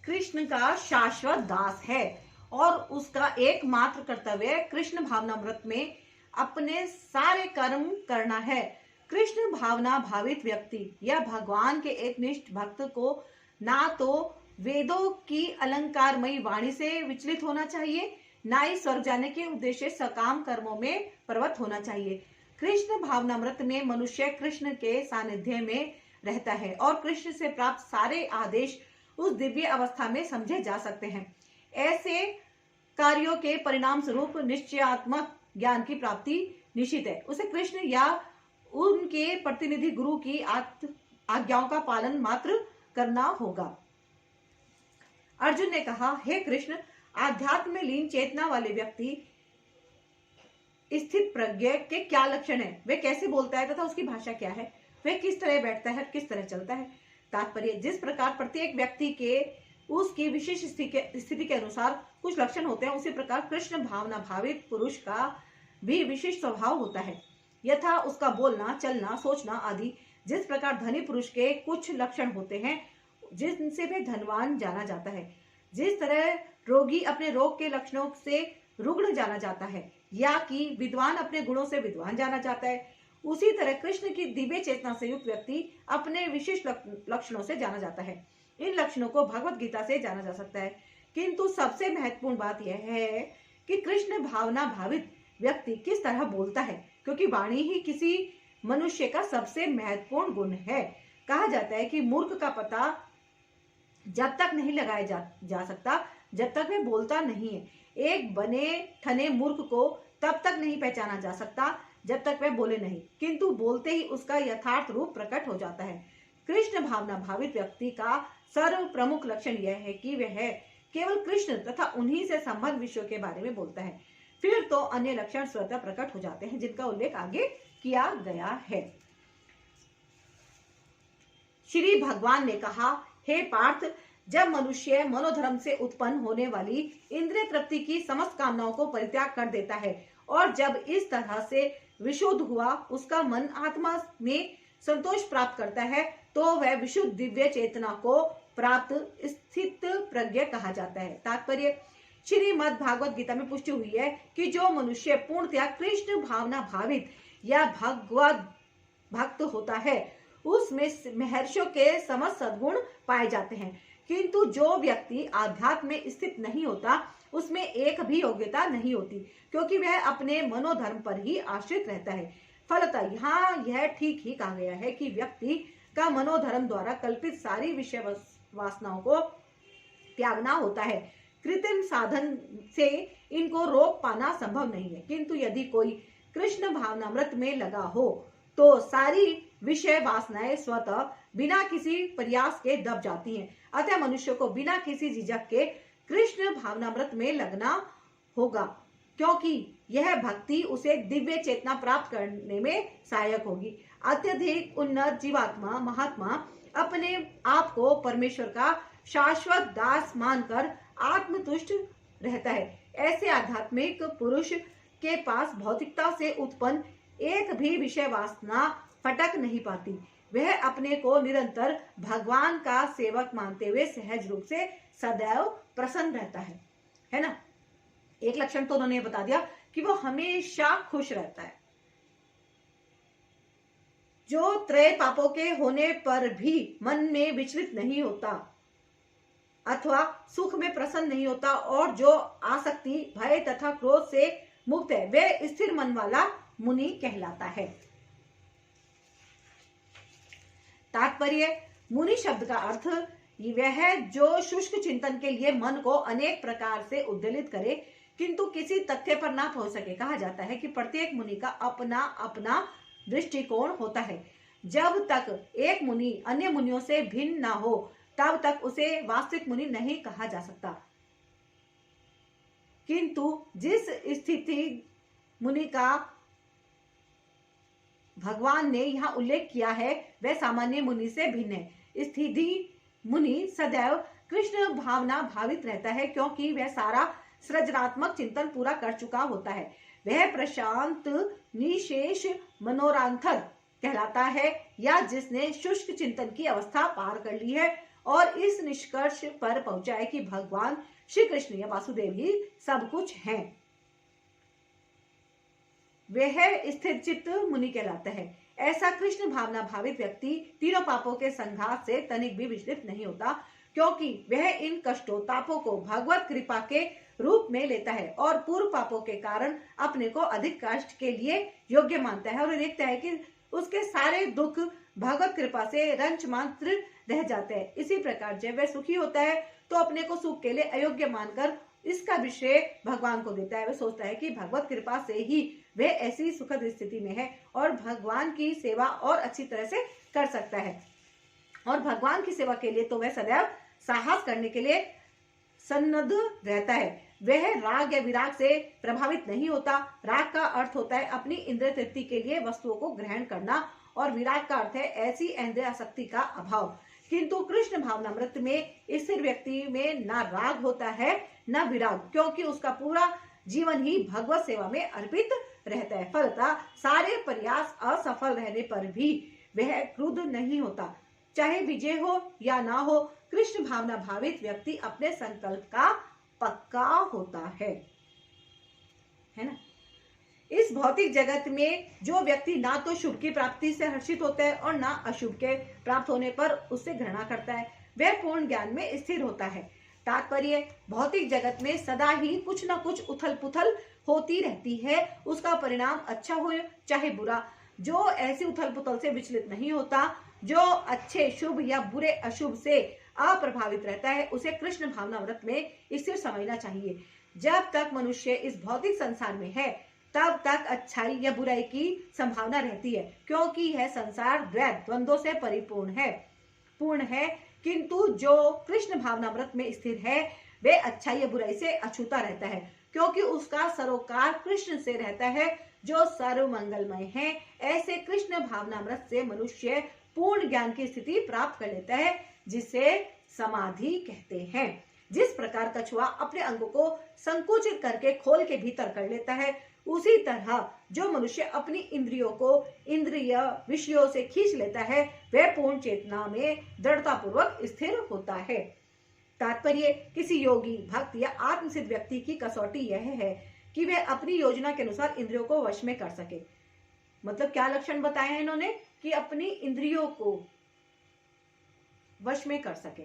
कृष्ण का शाश्वत दास है और उसका एकमात्र कर्तव्य कृष्ण भावनामृत में अपने सारे कर्म करना है। कृष्ण भावना भावित व्यक्ति या भगवान के एक निष्ठ भक्त को ना तो वेदों की अलंकारमयी वाणी से विचलित होना चाहिए, ना ही स्वर्ग जाने के उद्देश्य सकाम कर्मों में प्रवृत्त होना चाहिए। कृष्ण भावनामृत में मनुष्य कृष्ण के सानिध्य में रहता है और कृष्ण से प्राप्त सारे आदेश उस दिव्य अवस्था में समझे जा सकते हैं। ऐसे कार्यों के परिणाम स्वरूप निश्चयात्मक ज्ञान की प्राप्ति निश्चित है। उसे कृष्ण या उनके प्रतिनिधि गुरु की आज्ञाओं का पालन मात्र करना होगा। अर्जुन ने कहा, हे कृष्ण, आध्यात्म में लीन चेतना वाले व्यक्ति स्थित प्रज्ञ के क्या लक्षण है? वे कैसे बोलता है तथा उसकी भाषा क्या है? वे किस तरह बैठता है, किस तरह चलता है? तात्पर्य, जिस प्रकार प्रत्येक व्यक्ति के उसकी विशेष स्थिति के अनुसार कुछ लक्षण होते हैं, उसी प्रकार कृष्ण भावना भावित पुरुष का भी विशिष्ट स्वभाव होता है। यथा उसका बोलना, चलना, सोचना आदि। जिस प्रकार धनी पुरुष के कुछ लक्षण होते हैं जिनसे वे धनवान जाना जाता है, जिस तरह रोगी अपने रोग के लक्षणों से रुग्ण जाना जाता है या कि विद्वान अपने गुणों से विद्वान जाना जाता है, उसी तरह कृष्ण की दिव्य चेतना से युक्त व्यक्ति अपने विशिष्ट लक्षणों से जाना जाता है। इन लक्षणों को भगवत गीता से जाना जा सकता है, किंतु सबसे महत्वपूर्ण बात यह है कि कृष्ण भावना भावित व्यक्ति किस तरह बोलता है, क्योंकि वाणी ही किसी मनुष्य का सबसे महत्वपूर्ण गुण है। कहा जाता है कि मूर्ख का पता जब तक नहीं लगाया जा सकता जब तक वह बोलता नहीं है। एक बने ठने मूर्ख को तब तक नहीं पहचाना जा सकता जब तक वह बोले नहीं, किंतु बोलते ही उसका यथार्थ रूप प्रकट हो जाता है। कृष्ण भावना भावित व्यक्ति का सर्व प्रमुख लक्षण यह है कि वह केवल कृष्ण तथा उन्हीं से संबंध विषयों के बारे में बोलता है। फिर तो अन्य लक्षण स्वतः प्रकट हो जाते हैं, जिनका उल्लेख आगे किया गया है। श्री भगवान ने कहा, हे पार्थ, जब मनुष्य मनोधर्म से उत्पन्न होने वाली इंद्रिय तृप्ति की समस्त कामनाओं को परित्याग कर देता है और जब इस तरह से विशुद्ध हुआ उसका मन आत्मा में संतोष प्राप्त करता है, तो वह विशुद्ध दिव्य चेतना को प्राप्त स्थित प्रज्ञ कहा जाता है। तात्पर्य, श्रीमद् भागवत गीता में पुष्टि हुई है कि जो मनुष्य पूर्णतया कृष्ण भावना भावित या भगवत भक्त होता है, उसमें महर्षियों के समस्त सद्गुण पाए जाते हैं, किंतु जो व्यक्ति आध्यात्म में स्थित नहीं होता उसमें एक भी योग्यता नहीं होती, क्योंकि वह अपने मनोधर्म पर ही आश्रित रहता है। फलतः यहाँ यह ठीक ही कहा गया है कि व्यक्ति का मनोधर्म द्वारा कल्पित सारी विषय वासनाओं को त्यागना होता है। कृत्रिम साधन से इनको रोक पाना संभव नहीं है, किंतु यदि कोई कृष्ण भावनामृत में लगा हो तो सारी विषय वासनाएं स्वतः बिना किसी प्रयास के दब जाती हैं। अतः मनुष्य को बिना किसी झिझक के कृष्ण भावनामृत में लगना होगा, क्योंकि यह भक्ति उसे दिव्य चेतना प्राप्त करने में सहायक होगी। अत्यधिक उन्नत जीवात्मा महात्मा अपने आप को परमेश्वर का शाश्वत दास मानकर आत्मतुष्ट रहता है। ऐसे आध्यात्मिक पुरुष के पास भौतिकता से उत्पन्न एक भी विषय वासना फटक नहीं पाती। वह अपने को निरंतर भगवान का सेवक मानते हुए सहज रूप से सदैव प्रसन्न रहता है ना। एक लक्षण तो उन्होंने बता दिया कि वो हमेशा खुश रहता है। जो त्रय पापों के होने पर भी मन में विचलित नहीं होता अथवा सुख में प्रसन्न नहीं होता और जो आसक्ति, भय तथा क्रोध से मुक्त है, वह स्थिर मन वाला मुनि कहलाता है। तात्पर्य, मुनि शब्द का अर्थ वह है जो शुष्क चिंतन के लिए मन को अनेक प्रकार से उद्वेलित करे किंतु किसी तथ्य पर ना पहुंच सके। कहा जाता है कि प्रत्येक मुनि का अपना अपना दृष्टिकोण होता है। जब तक एक मुनि अन्य मुनियों से भिन्न ना हो तब तक उसे वास्तविक मुनि नहीं कहा जा सकता। किंतु जिस स्थिति मुनि का भगवान ने यहाँ उल्लेख किया है वह सामान्य मुनि से भिन्न है। स्थिति मुनि सदैव कृष्ण भावना भावित रहता है, क्योंकि वह सारा सृजनात्मक चिंतन पूरा कर चुका होता है। वह प्रशांत निशेष मनोरांतर कहलाता है, या जिसने शुष्क चिंतन की अवस्था पार कर ली है और इस निष्कर्ष पर पहुंचा है कि भगवान श्री कृष्ण या वासुदेव ही सब कुछ हैं। वह स्थिर चित्त मुनि कहलाता है। ऐसा कृष्ण भावना भावित व्यक्ति तीनों पापों के संघात से तनिक भी विचलित नहीं होता, क्योंकि वह इन कष्टों तापों को भगवत कृपा के रूप में लेता है और पूर्व पापों के कारण अपने को अधिक कष्ट के लिए योग्य मानता है और देखता है कि उसके सारे दुख भगवत कृपा से रंच मात्र रह जाते हैं। इसी प्रकार जब वह सुखी होता है तो अपने को सुख के लिए अयोग्य मानकर इसका विषय भगवान को देता है। वह सोचता है कि भगवत कृपा से ही वह ऐसी सुखद स्थिति में है और भगवान की सेवा और अच्छी तरह से कर सकता है, और भगवान की सेवा के लिए तो वह सदैव साहस करने के लिए सन्नद्ध रहता है। वह राग या विराग से प्रभावित नहीं होता। राग का अर्थ होता है अपनी इंद्रिय तृप्ति के लिए वस्तुओं को ग्रहण करना, और विराग का अर्थ है ऐसी इंद्रिय आसक्ति का अभाव। किंतु कृष्ण भावनामृत में स्थिर व्यक्ति में न राग होता है न विराग, क्योंकि उसका पूरा जीवन ही भगवत सेवा में अर्पित रहता है। फलतः सारे प्रयास असफल रहने पर भी वह क्रुद्ध नहीं होता, चाहे विजय हो या ना हो। कृष्ण भावना भावित व्यक्ति अपने संकल्प का पक्का होता है ना। इस भौतिक जगत में जो व्यक्ति ना तो शुभ की प्राप्ति से हर्षित होता है और ना अशुभ के प्राप्त होने पर उससे घृणा करता है, वह पूर्ण ज्ञान में स्थिर होता है। तात्पर्य, भौतिक जगत में सदा ही कुछ न कुछ उथल पुथल होती रहती है, उसका परिणाम अच्छा हो चाहे बुरा। जो ऐसी उथल पुथल से विचलित नहीं होता, जो अच्छे शुभ या बुरे अशुभ से अप्रभावित रहता है, उसे कृष्ण भावनाव्रत में स्थिर समझना चाहिए। जब तक मनुष्य इस भौतिक संसार में है तब तक अच्छाई या बुराई की संभावना रहती है, क्योंकि यह संसार द्वंद्वों से पूर्ण है। किंतु जो कृष्ण भावनामृत में स्थिर है वे अच्छाई या बुराई से अछूता रहता है, क्योंकि उसका सरोकार कृष्ण से रहता है जो सर्व मंगलमय है। ऐसे कृष्ण भावनामृत से मनुष्य पूर्ण ज्ञान की स्थिति प्राप्त कर लेता है, जिसे समाधि कहते हैं। जिस प्रकार कछुआ अपने अंगों को संकुचित करके खोल के भीतर कर लेता है, उसी तरह जो मनुष्य अपनी इंद्रियों को इंद्रिय विषयों से खींच लेता है, वह पूर्ण चेतना में दृढ़ता पूर्वक स्थिर होता है। तात्पर्य, किसी योगी, भक्त या आत्मसिद्ध व्यक्ति की कसौटी यह है कि वह अपनी योजना के अनुसार इंद्रियों को वश में कर सके। मतलब क्या लक्षण बताए हैं इन्होंने कि अपनी इंद्रियों को वश में कर सके,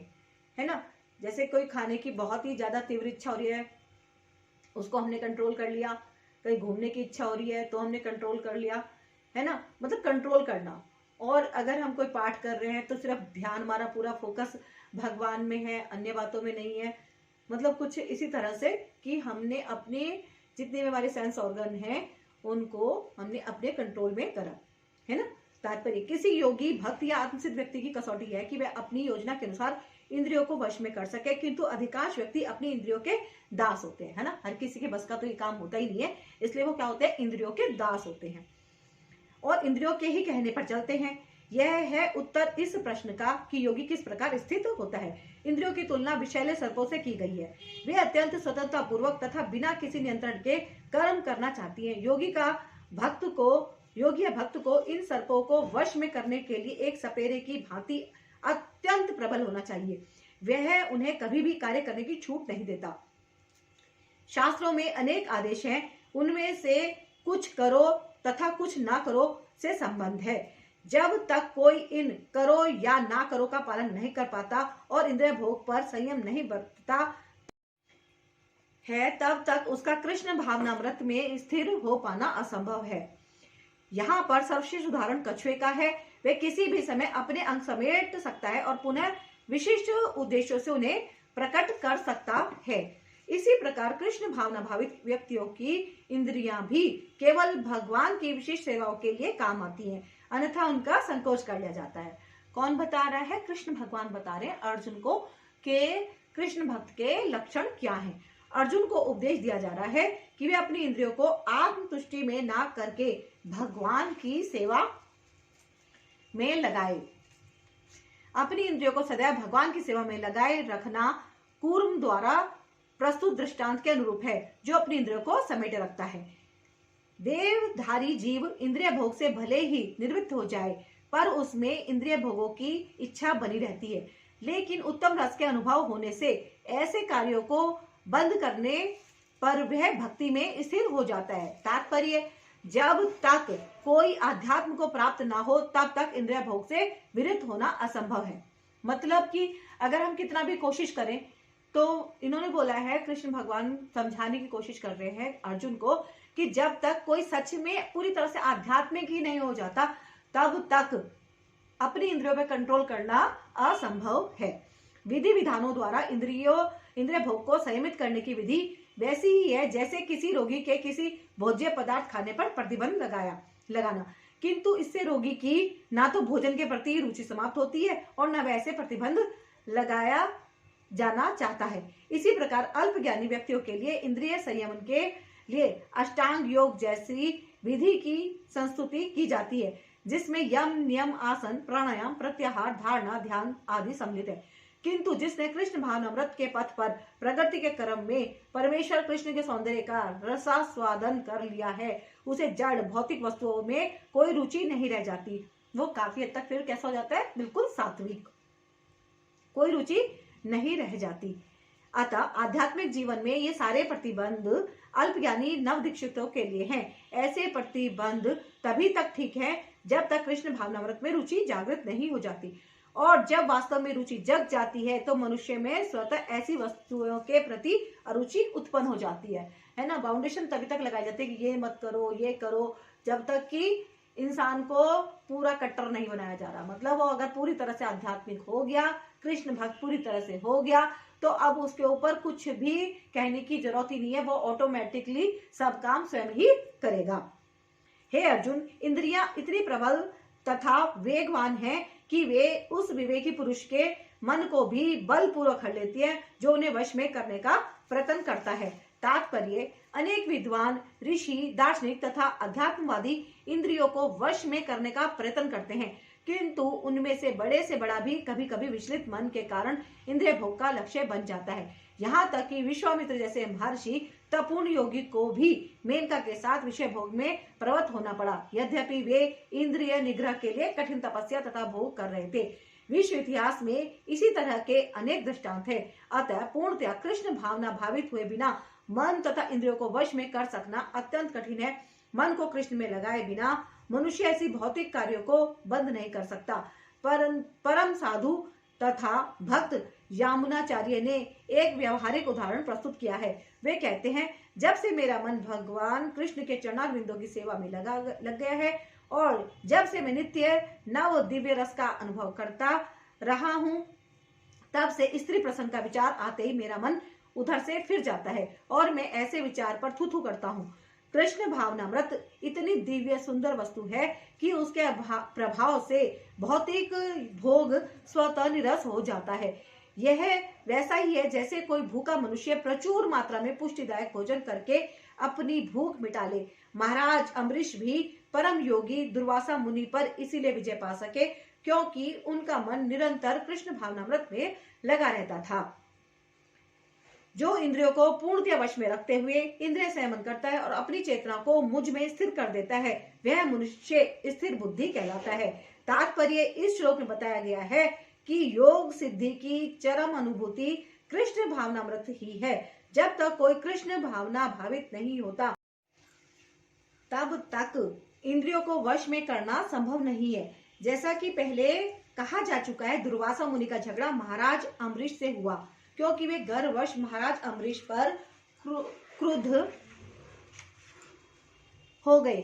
है ना। जैसे कोई खाने की बहुत ही ज्यादा तीव्र इच्छा हो रही है, उसको हमने कंट्रोल कर लिया। कहीं घूमने की इच्छा हो रही है तो हमने कंट्रोल कर लिया, है ना। मतलब कंट्रोल करना। और अगर हम कोई पाठ कर रहे हैं तो सिर्फ ध्यान, हमारा पूरा फोकस भगवान में है, अन्य बातों में नहीं है। मतलब कुछ इसी तरह से कि हमने अपने जितने भी हमारे सेंस ऑर्गन हैं उनको हमने अपने कंट्रोल में करा, है ना। तात्पर्य, किसी योगी, भक्त या आत्मसिद्ध व्यक्ति की कसौटी है कि वह अपनी योजना के अनुसार इंद्रियों को वश में कर सके। किंतु अधिकांश व्यक्ति अपनी इंद्रियों के दास होते हैं, है ना। हर किसी के बस का तो ये काम होता ही नहीं है, इसलिए वो क्या होते हैं, इंद्रियों के दास होते हैं और इंद्रियों के ही कहने पर चलते हैं। यह है उत्तर इस प्रश्न का कि योगी किस प्रकार स्थित होता है। इंद्रियों की तुलना विषैले सर्पों से की गई है। वे अत्यंत स्वतंत्रता पूर्वक तथा बिना किसी नियंत्रण के कर्म करना चाहती है। योगी या भक्त को इन सर्पों को वश में करने के लिए एक सपेरे की भांति अत्यंत प्रबल होना चाहिए। वह उन्हें कभी भी कार्य करने की छूट नहीं देता। शास्त्रों में अनेक आदेश हैं, उनमें से कुछ करो तथा कुछ ना करो से संबंध है। जब तक कोई इन करो या ना करो का पालन नहीं कर पाता और इंद्रिय भोग पर संयम नहीं बरतता है, तब तक उसका कृष्ण भावनामृत में स्थिर हो पाना असंभव है। यहाँ पर सर्वश्रेष्ठ उदाहरण कछुए का है। वे किसी भी समय अपने अंग समेट सकता है और पुनः विशिष्ट उद्देश्यों से उन्हें प्रकट कर सकता है। इसी प्रकार कृष्ण भावना भावित व्यक्तियों की इंद्रियां भी केवल भगवान की विशेष सेवाओं के लिए काम आती हैं, अन्यथा उनका संकोच कर लिया जाता है। कौन बता रहा है? कृष्ण भगवान बता रहे हैं अर्जुन को कि कृष्ण भक्त के लक्षण क्या हैं। अर्जुन को उपदेश दिया जा रहा है कि वे अपनी इंद्रियों को आत्मतुष्टि में ना करके भगवान की सेवा में लगाए। अपनी इंद्रियों को सदैव भगवान की सेवा में लगाए रखना कूर्म द्वारा प्रस्तुत दृष्टांत के अनुरूप है, जो अपनी इंद्रियों को समेटे रखता है। देवधारी जीव इंद्रिय भोग से भले ही निवृत्त हो जाए, पर उसमें इंद्रिय भोगों की इच्छा बनी रहती है। लेकिन उत्तम रस के अनुभव होने से ऐसे कार्यों को बंद करने पर वह भक्ति में स्थिर हो जाता है। तात्पर्य, जब तक कोई आध्यात्म को प्राप्त ना हो तब तक इंद्रिय भोग से विरत होना असंभव है। मतलब कि अगर हम कितना भी कोशिश करें, तो इन्होंने बोला है, कृष्ण भगवान समझाने की कोशिश कर रहे हैं अर्जुन को कि जब तक कोई सच में पूरी तरह से आध्यात्मिक ही नहीं हो जाता तब तक अपनी इंद्रियों पर कंट्रोल करना असंभव है। विधि विधानों द्वारा इंद्रिय भोग को संयमित करने की विधि वैसी ही है जैसे किसी रोगी के किसी भोज्य पदार्थ खाने पर प्रतिबंध लगाना, किंतु इससे रोगी की ना तो भोजन के प्रति रुचि समाप्त होती है और न वैसे प्रतिबंध लगाया जाना चाहता है। इसी प्रकार अल्प ज्ञानी व्यक्तियों के लिए इंद्रिय संयमन के लिए अष्टांग योग जैसी विधि की संस्तुति की जाती है, जिसमें यम, नियम, आसन, प्राणायाम, प्रत्याहार, धारणा, ध्यान आदि सम्मिलित है। किंतु जिसने कृष्ण भावनामृत के पथ पर प्रगति के क्रम में परमेश्वर कृष्ण के सौंदर्य का रसास्वादन कर लिया है, उसे जड़ भौतिक वस्तुओं में कोई रुचि नहीं रह जाती। वो काफी हद तक फिर कैसा हो जाता है, बिल्कुल सात्विक, कोई रुचि नहीं रह जाती। अतः आध्यात्मिक जीवन में ये सारे प्रतिबंध अल्पज्ञानी नवदीक्षितों के लिए हैं। ऐसे प्रतिबंध तभी तक ठीक है जब तक कृष्ण भावनामृत में रुचि जागृत नहीं हो जाती, और जब वास्तव में रुचि जग जाती है तो मनुष्य में स्वतः ऐसी वस्तुओं के प्रति अरुचि उत्पन्न हो जाती है ना। फाउंडेशन तभी तक लगाई जाती है कि ये मत करो, ये करो, जब तक कि इंसान को पूरा कट्टर नहीं बनाया जा रहा। मतलब वो अगर पूरी तरह से आध्यात्मिक हो गया, कृष्ण भक्त पूरी तरह से हो गया, तो अब उसके ऊपर कुछ भी कहने की जरूरत ही नहीं है, वो ऑटोमेटिकली सब काम स्वयं ही करेगा। हे अर्जुन, इंद्रियां इतनी प्रबल तथा वेगवान हैं कि वे उस विवेकी पुरुष के मन को भी बलपूर्वक हर लेती है जो उन्हें वश में करने का प्रयत्न करता है। तात्पर्य, अनेक विद्वान, ऋषि, दार्शनिक तथा अध्यात्मवादी इंद्रियों को वश में करने का प्रयत्न करते हैं, किंतु उनमें से बड़ा भी कभी कभी विचलित मन के कारण इंद्रिय भोग का लक्ष्य बन जाता है। यहाँ तक कि विश्वामित्र जैसे महर्षि तपूर्ण योगी को भी मेनका के साथ विषय भोग में प्रवृत्त होना पड़ा, यद्यपि वे इंद्रिय निग्रह के लिए कठिन तपस्या तथा भोग कर रहे थे। विश्व इतिहास में इसी तरह के अनेक दृष्टांत हैं। अतः पूर्णतया कृष्ण भावना भावित हुए बिना मन तथा इंद्रियों को वश में कर सकना अत्यंत कठिन है। मन को कृष्ण में लगाए बिना मनुष्य ऐसी भौतिक कार्यों को बंद नहीं कर सकता। परम साधु तथा भक्त यामुनाचार्य ने एक व्यवहारिक उदाहरण प्रस्तुत किया है। वे कहते हैं, जब से मेरा मन भगवान कृष्ण के चरणारविंदों की सेवा में लग गया है और जब से मैं नित्य नव दिव्य रस का अनुभव करता रहा हूँ, तब से स्त्री प्रसंग का विचार आते ही मेरा मन उधर से फिर जाता है और मैं ऐसे विचार पर थू करता हूँ। कृष्ण भावनामृत इतनी दिव्य सुंदर वस्तु है कि उसके प्रभाव से भौतिक भोग स्वतः निरस हो जाता है। यह वैसा ही है जैसे कोई भूखा मनुष्य प्रचुर मात्रा में पुष्टिदायक भोजन करके अपनी भूख मिटा ले। महाराज अम्बरीश भी परम योगी दुर्वासा मुनि पर इसीलिए विजय पा सके क्योंकि उनका मन निरंतर कृष्ण भावनामृत में लगा रहता था। जो इंद्रियों को पूर्णतया वश में रखते हुए इंद्रिय संयमन करता है और अपनी चेतना को मुझ में स्थिर कर देता है, वह मनुष्य स्थिर बुद्धि कहलाता है। तात्पर्य, इस श्लोक में बताया गया है कि योग सिद्धि की चरम अनुभूति कृष्ण भावनामृत ही है। जब तक कोई कृष्ण भावना भावित नहीं होता तब तक इंद्रियों को वश में करना संभव नहीं है। जैसा कि पहले कहा जा चुका है, दुर्वासा मुनि का झगड़ा महाराज अम्बरीश से हुआ क्योंकि वे गर्ववश महाराज अम्बरीश पर क्रुद्ध हो गए,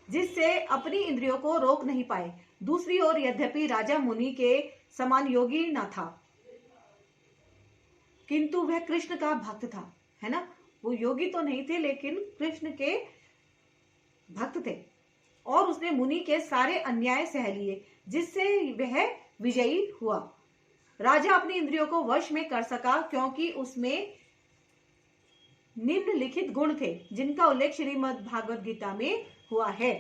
जिससे अपनी इंद्रियों को रोक नहीं पाए। दूसरी ओर यद्यपि राजा मुनि के समान योगी न था, किंतु वह कृष्ण का भक्त था, है ना। वो योगी तो नहीं थे लेकिन कृष्ण के भक्त थे और उसने मुनि के सारे अन्याय सह लिए, जिससे वह विजयी हुआ। राजा अपनी इंद्रियों को वश में कर सका क्योंकि उसमें निम्नलिखित गुण थे जिनका उल्लेख श्रीमद् भागवत गीता में हुआ है।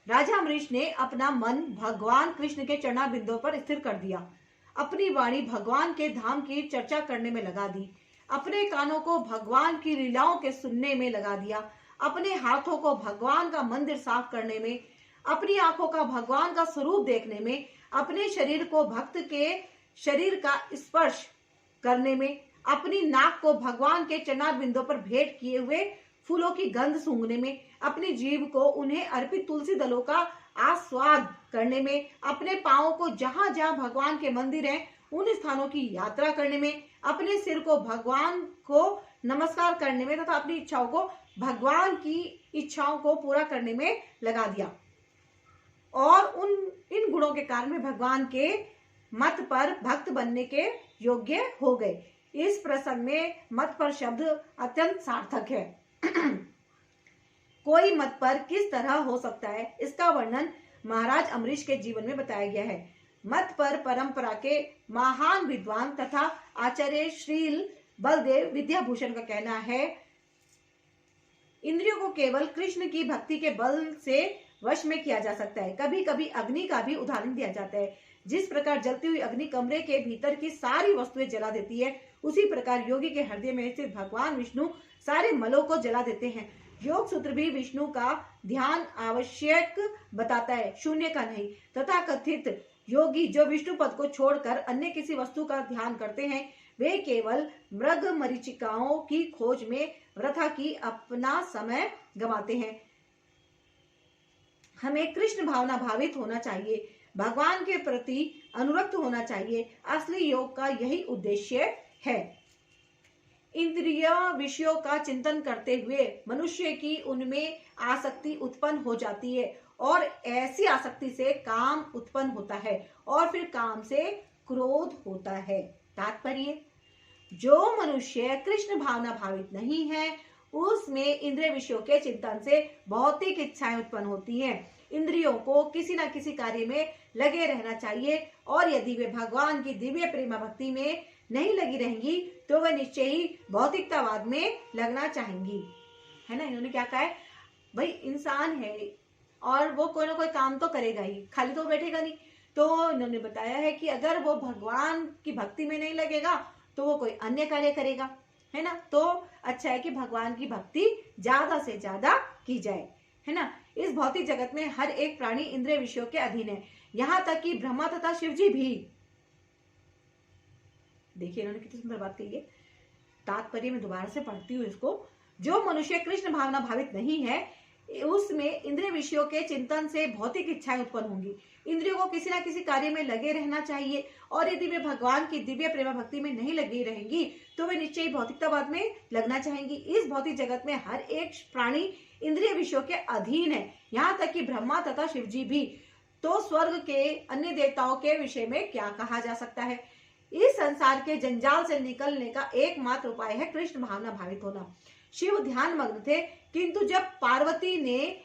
राजा अम्बरीश ने अपना मन भगवान कृष्ण के चरणारविंदों पर स्थिर कर दिया, अपनी वाणी भगवान के धाम की चर्चा करने में लगा दी, अपने कानों को भगवान की लीलाओं के सुनने में लगा दिया, अपने हाथों को भगवान का मंदिर साफ करने में, अपनी आंखों का भगवान का स्वरूप देखने में, अपने शरीर को भक्त के शरीर का स्पर्श करने में, अपनी नाक को भगवान के चरणारविंदों पर भेंट किए हुए फूलों की गंध सूंघने में, अपनी जीभ को उन्हें अर्पित तुलसी दलों का आस्वाद करने में, अपने पांवों को जहां जहां भगवान के मंदिर हैं उन स्थानों की यात्रा करने में, अपने सिर को भगवान को नमस्कार करने में तथा अपनी इच्छाओं को भगवान की इच्छाओं को पूरा करने में लगा दिया। और इन गुणों के कारण में भगवान के मत पर भक्त बनने के योग्य हो गए। इस प्रसंग में मत पर शब्द अत्यंत सार्थक है। कोई मत पर किस तरह हो सकता है, इसका वर्णन महाराज अम्बरीश के जीवन में बताया गया है। मत पर परंपरा के महान विद्वान तथा आचार्य श्रील बलदेव विद्याभूषण का कहना है, इंद्रियों को केवल कृष्ण की भक्ति के बल से वश में किया जा सकता है। कभी कभी अग्नि का भी उदाहरण दिया जाता है। जिस प्रकार जलती हुई अग्नि कमरे के भीतर की सारी वस्तुएं जला देती है, उसी प्रकार योगी के हृदय में स्थित भगवान विष्णु सारे मलों को जला देते हैं। योग सूत्र भी विष्णु का ध्यान आवश्यक बताता है, शून्य का नहीं। तथा कथित योगी जो विष्णु पद को छोड़कर अन्य किसी वस्तु का ध्यान करते हैं, वे केवल मृग मरीचिकाओं की खोज में वृथा की अपना समय गंवाते हैं। हमें कृष्ण भावना भावित होना चाहिए, भगवान के प्रति अनुरक्त होना चाहिए। असली योग का यही उद्देश्य है। इंद्रिय विषयों का चिंतन करते हुए मनुष्य की उनमें आसक्ति उत्पन्न हो जाती है और ऐसी आसक्ति से काम उत्पन्न होता है और फिर काम से क्रोध होता है। तात्पर्य, जो मनुष्य कृष्ण भावना भावित नहीं है उसमें इंद्रिय विषयों के चिंतन से भौतिक इच्छाएं उत्पन्न होती हैं। इंद्रियों को किसी न किसी कार्य में लगे रहना चाहिए और यदि वे भगवान की दिव्य प्रेम भक्ति में नहीं लगी रहेंगी तो वह निश्चय ही भौतिकतावाद में लगना चाहेंगी। है ना, इन्होंने क्या कहा है, भाई इंसान है और वो कोई ना कोई काम तो करेगा ही, खाली तो बैठेगा नहीं। तो इन्होंने बताया है कि अगर वो भगवान की भक्ति में नहीं लगेगा तो वो कोई अन्य कार्य करेगा। है ना, तो अच्छा है कि भगवान की भक्ति ज्यादा से ज्यादा की जाए। है ना, इस भौतिक जगत में हर एक प्राणी इंद्रिय विषयों के अधीन है, यहाँ तक कि ब्रह्मा तथा शिव जी भी। देखिए इन्होंने कितनी सुंदर बात कही है। तात्पर्य में दोबारा से पढ़ती हूँ इसको। जो मनुष्य कृष्ण भावना भावित नहीं है उसमें इंद्रिय विषयों के चिंतन से भौतिक इच्छाएं उत्पन्न होंगी। इंद्रियों को किसी न किसी कार्य में लगे रहना चाहिए और यदि वे भगवान की दिव्य प्रेम भक्ति में नहीं लगी रहेंगी तो वे निश्चय ही भौतिकतावाद में लगना चाहेंगी। इस भौतिक जगत में हर एक प्राणी इंद्रिय विषयों के अधीन है, यहाँ तक कि ब्रह्मा तथा शिव जी भी। तो स्वर्ग के अन्य देवताओं के विषय में क्या कहा जा सकता है। इस संसार के जंजाल से निकलने का एकमात्र उपाय है कृष्ण भावना भावित होना। शिव ध्यान मग्न थे, किंतु जब पार्वती ने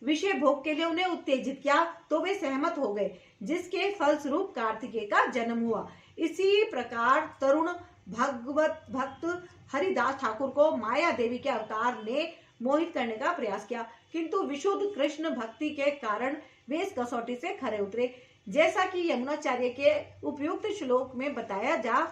विषय भोग के लिए उन्हें उत्तेजित किया तो वे सहमत हो गए, जिसके फलस्वरूप कार्तिकेय का जन्म हुआ। इसी प्रकार तरुण भगवत भक्त हरिदास ठाकुर को माया देवी के अवतार ने मोहित करने का प्रयास किया, किंतु विशुद्ध कृष्ण भक्ति के कारण वे इस कसौटी से खरे उतरे। जैसा कि यमुनाचार्य के उपयुक्त श्लोक में बताया जा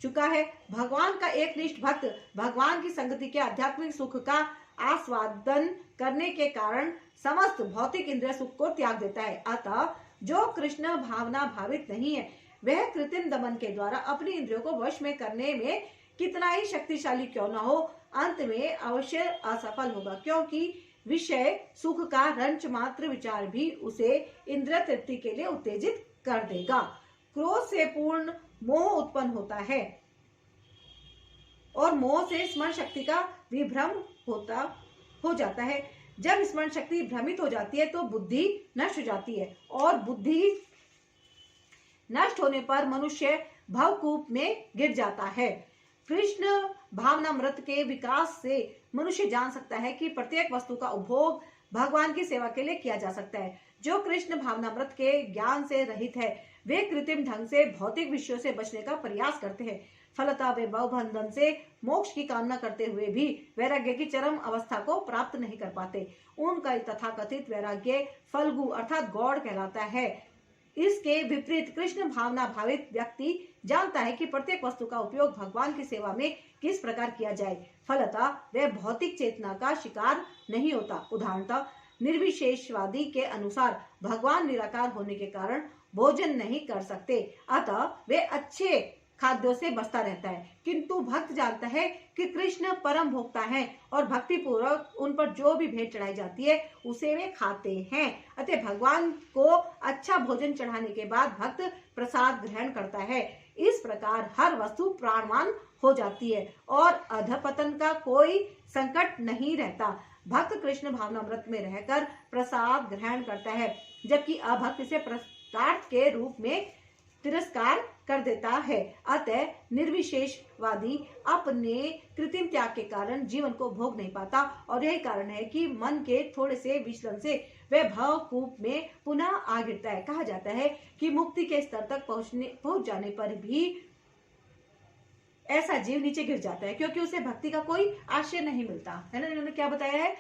चुका है, भगवान का एक निष्ठ भक्त भगवान की संगति के आध्यात्मिक सुख का आस्वादन करने के कारण समस्त भौतिक इंद्रिय सुख को त्याग देता है। अतः जो कृष्ण भावना भावित नहीं है वह कृत्रिम दमन के द्वारा अपनी इंद्रियों को वश में करने में कितना ही शक्तिशाली क्यों न हो, अंत में अवश्य असफल होगा, क्योंकि विषय सुख का रंच मात्र विचार भी उसे इंद्रिय तृप्ति के लिए उत्तेजित कर देगा। क्रोध से पूर्ण मोह उत्पन्न होता है और मोह से स्मरण शक्ति का विभ्रम हो जाता है। जब स्मरण शक्ति भ्रमित हो जाती है तो बुद्धि नष्ट हो जाती है और बुद्धि नष्ट होने पर मनुष्य भवकूप में गिर जाता है। कृष्ण भावनामृत के विकास से मनुष्य जान सकता है कि प्रत्येक वस्तु का उपभोग भगवान की सेवा के लिए किया जा सकता है। जो कृष्ण भावनामृत के ज्ञान से रहित है वे कृत्रिम ढंग से भौतिक विषयों से बचने का प्रयास करते हैं। फलतः वे भवबंधन से मोक्ष की कामना करते हुए भी वैराग्य की चरम अवस्था को प्राप्त नहीं कर पाते। उनका तथाकथित वैराग्य फल्गु अर्थात गौड़ कहलाता है। इसके विपरीत कृष्ण भावना भावित व्यक्ति जानता है कि प्रत्येक वस्तु का उपयोग भगवान की सेवा में किस प्रकार किया जाए। फलतः वह भौतिक चेतना का शिकार नहीं होता। उदाहरणतः निर्विशेषवादी के अनुसार भगवान निराकार होने के कारण भोजन नहीं कर सकते, अतः वे अच्छे खाद्यों से बचता रहता है। किंतु भक्त जानता है कि कृष्ण परम भोक्ता हैं और भक्ति पूर्वक उन पर जो भी भेंट चढ़ाई जाती है उसे वे खाते हैं। अतः भगवान को अच्छा भोजन चढ़ाने के बाद भक्त प्रसाद ग्रहण करता है। इस प्रकार हर वस्तु प्राणवान हो जाती है और अधपतन का कोई संकट नहीं रहता। भक्त कृष्ण भावनामृत में रहकर प्रसाद ग्रहण करता है, जबकि अभक्त इसे प्रसाद के रूप में तिरस्कार कर देता है। अतः निर्विशेषवादी अपने कृत्रिम त्याग के कारण जीवन को भोग नहीं पाता और यही कारण है कि मन के थोड़े से विचलन से वह भवकूप में पुनः आ गिरता है। कहा जाता है कि मुक्ति के स्तर तक पहुंच जाने पर भी ऐसा जीव नीचे गिर जाता है, क्योंकि उसे भक्ति का कोई आश्रय नहीं मिलता है ना। इन्होंने क्या बताया है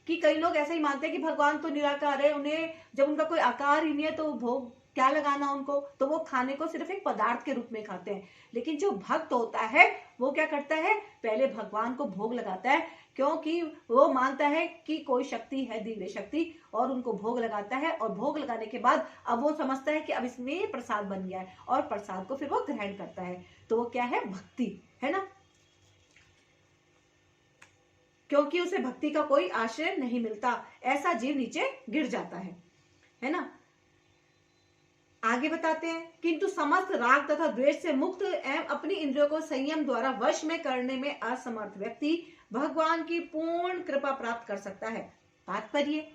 कि कई लोग ऐसा ही मानते हैं कि भगवान तो निराकार है, उन्हें जब उनका कोई आकार ही नहीं है तो भोग क्या लगाना उनको, तो वो खाने को सिर्फ एक पदार्थ के रूप में खाते हैं। लेकिन जो भक्त होता है वो क्या करता है, पहले भगवान को भोग लगाता है, क्योंकि वो मानता है कि कोई शक्ति है, दिव्य शक्ति, और उनको भोग लगाता है। और भोग लगाने के बाद अब वो समझता है कि अब इसमें प्रसाद बन गया है और प्रसाद को फिर वो ग्रहण करता है। तो वो क्या है, भक्ति है ना, क्योंकि उसे भक्ति का कोई आश्रय नहीं मिलता। ऐसा जीव नीचे गिर जाता है ना। आगे बताते हैं, किंतु समस्त राग तथा द्वेष से मुक्त एवं अपनी इंद्रियों को संयम द्वारा वश में करने में असमर्थ व्यक्ति भगवान की पूर्ण कृपा प्राप्त कर सकता है। तात्पर्य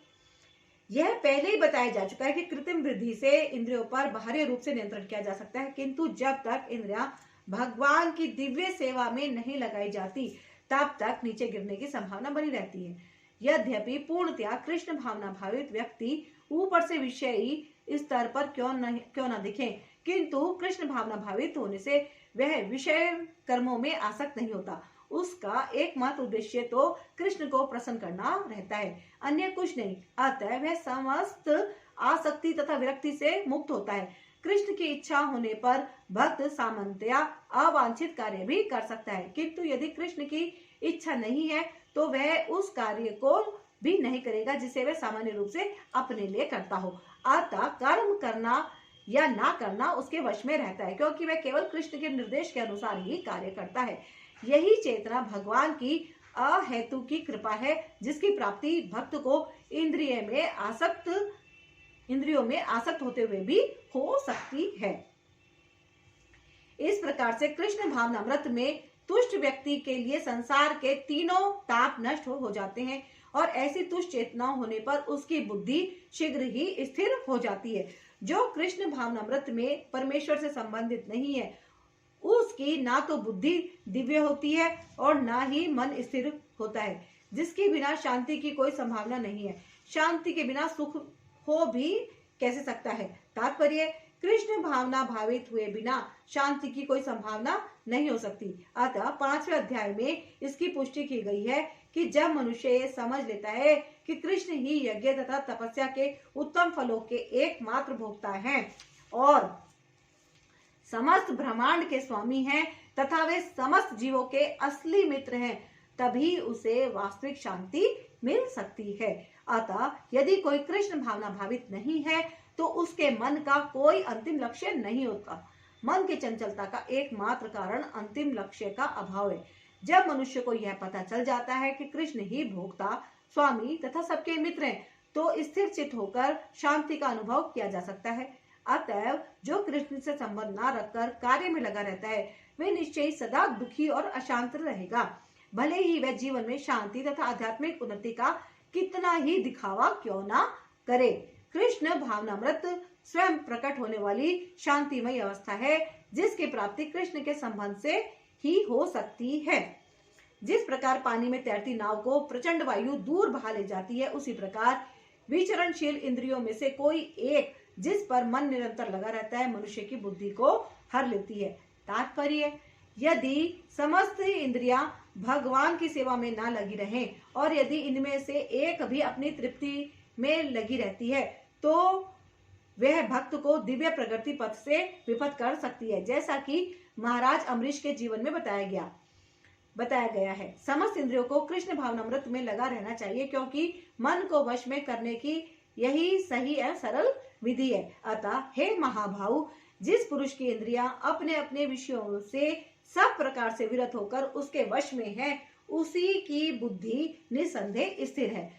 यह पहले ही बताया जा चुका है कि कृत्रिम वृद्धि से इंद्रियों पर बाहरी रूप से नियंत्रण किया जा सकता है, किंतु जब तक इंद्रियां भगवान की दिव्य सेवा में नहीं लगाई जाती तब तक नीचे गिरने की संभावना बनी रहती है। यद्यपि पूर्णतया कृष्ण भावना भावित व्यक्ति ऊपर से विषयी स्तर पर क्यों न दिखे, किंतु कृष्ण भावना भावित होने से वह विषय कर्मों में आसक्त नहीं होता। उसका एकमात्र उद्देश्य तो कृष्ण को प्रसन्न करना रहता है, अन्य कुछ नहीं। अतः वह समस्त आसक्ति तथा विरक्ति से मुक्त होता है। कृष्ण की इच्छा होने पर भक्त सामान्यतया अवांछित कार्य भी कर सकता है, किंतु यदि कृष्ण की इच्छा नहीं है तो वह उस कार्य को भी नहीं करेगा जिसे वह सामान्य रूप से अपने लिए करता हो। अतः कर्म करना या ना करना उसके वश में रहता है, क्योंकि वह केवल कृष्ण के निर्देश के अनुसार ही कार्य करता है। यही चेतना भगवान की अहेतु की कृपा है, जिसकी प्राप्ति भक्त को इंद्रियों में आसक्त होते हुए भी हो सकती है। इस प्रकार से कृष्ण भावनामृत में तुष्ट व्यक्ति के लिए संसार के तीनों ताप नष्ट हो जाते हैं और ऐसी तुष्ट चेतना होने पर उसकी बुद्धि शीघ्र ही स्थिर हो जाती है। जो कृष्ण भावनामृत में परमेश्वर से संबंधित नहीं है उसकी ना तो बुद्धि दिव्य होती है और ना ही मन स्थिर होता है, जिसके बिना शांति की कोई संभावना नहीं है। शांति के बिना सुख हो भी कैसे सकता है। तात्पर्य कृष्ण भावना भावित हुए बिना शांति की कोई संभावना नहीं हो सकती। अतः 5वें अध्याय में इसकी पुष्टि की गई है कि जब मनुष्य ये समझ लेता है कि कृष्ण ही यज्ञ तथा तपस्या के उत्तम फलों के एकमात्र भोक्ता हैं और समस्त ब्रह्मांड के स्वामी हैं तथा वे समस्त जीवों के असली मित्र हैं, तभी उसे वास्तविक शांति मिल सकती है। अतः यदि कोई कृष्ण भावना भावित नहीं है तो उसके मन का कोई अंतिम लक्ष्य नहीं होता। मन की चंचलता का एकमात्र कारण अंतिम लक्ष्य का अभाव है। जब मनुष्य को यह पता चल जाता है कि कृष्ण ही भोक्ता, स्वामी तथा सबके मित्र हैं, तो स्थिर चित्त होकर शांति का अनुभव किया जा सकता है। अतएव जो कृष्ण से संबंध न रखकर कार्य में लगा रहता है वे निश्चय सदा दुखी और अशांत रहेगा, भले ही वह जीवन में शांति तथा आध्यात्मिक उन्नति का कितना ही दिखावा क्यों ना करे। कृष्ण भावनामृत स्वयं प्रकट होने वाली शांतिमय अवस्था है, जिसकी प्राप्ति कृष्ण के संबंध से ही हो सकती है। जिस प्रकार पानी में तैरती नाव को प्रचंड वायु दूर बहा ले जाती है, उसी प्रकार विचरणशील इंद्रियों में से कोई एक जिस पर मन निरंतर लगा रहता है मनुष्य की बुद्धि को हर लेती है। तात्पर्य यदि समस्त इंद्रियां भगवान की सेवा में ना लगी रहें और यदि इनमें से एक भी अपनी तृप्ति में लगी रहती है तो वह भक्त को दिव्य प्रगति पथ से विपथ कर सकती है, जैसा कि महाराज अम्बरीश के जीवन में बताया गया है। समस्त इंद्रियों को कृष्ण भावनामृत में लगा रहना चाहिए, क्योंकि मन को वश में करने की यही सही है, सरल विधि है। अतः हे महाभाव, जिस पुरुष की इंद्रियां अपने अपने विषयों से सब प्रकार से विरत होकर उसके वश में है, उसी की बुद्धि निसंदेह स्थिर है।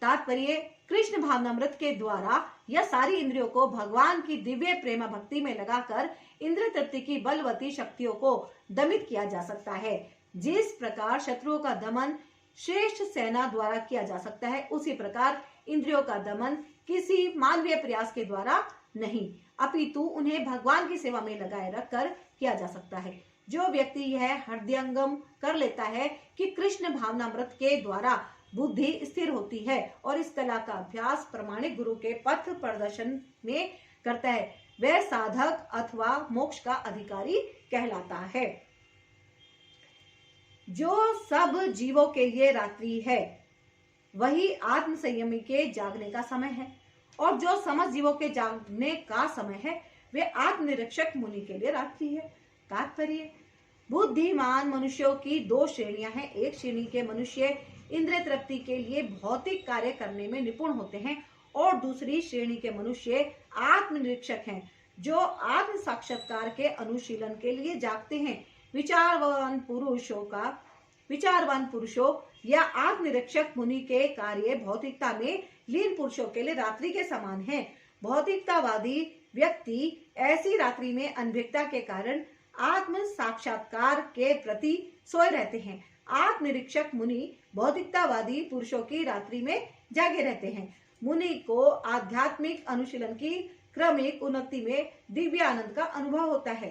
तात्पर्य कृष्ण भावनामृत के द्वारा यह सारी इंद्रियों को भगवान की दिव्य प्रेम भक्ति में लगाकर इंद्र तृप्ति की बलवती शक्तियों को दमित किया जा सकता है। जिस प्रकार शत्रुओं का दमन श्रेष्ठ सेना द्वारा किया जा सकता है, उसी प्रकार इंद्रियों का दमन किसी मानवीय प्रयास के द्वारा नहीं, अपितु उन्हें भगवान की सेवा में लगाए रखकर किया जा सकता है। जो व्यक्ति यह हृदयंगम कर लेता है कि कृष्ण भावनामृत के द्वारा बुद्धि स्थिर होती है और इस कला का अभ्यास प्रमाणिक गुरु के पथ प्रदर्शन में करता है, वह साधक अथवा मोक्ष का अधिकारी कहलाता है। जो सब जीवों के लिए रात्रि है वही आत्म संयमी के जागने का समय है, और जो समस्त जीवों के जागने का समय है वे आत्मनिरीक्षक मुनि के लिए रात्रि है। तात्पर्य बुद्धिमान मनुष्यों की दो श्रेणियां हैं। एक श्रेणी के मनुष्य इंद्रिय तृप्ति के लिए भौतिक कार्य करने में निपुण होते हैं और दूसरी श्रेणी के मनुष्य आत्मनिरीक्षक हैं, जो आत्म साक्षात्कार के अनुशीलन के लिए जागते हैं। विचारवान पुरुषों या आत्मनिरीक्षक मुनि के कार्य भौतिकता में लीन पुरुषों के लिए रात्रि के समान है। भौतिकतावादी व्यक्ति ऐसी रात्रि में अनभिज्ञता के कारण आत्म साक्षात्कार के प्रति सोए रहते हैं। आत्मनिरीक्षक मुनि भौतिकतावादी पुरुषों की रात्रि में जागे रहते हैं। मुनि को आध्यात्मिक अनुशीलन की क्रमिक उन्नति में दिव्य आनंद का अनुभव होता है,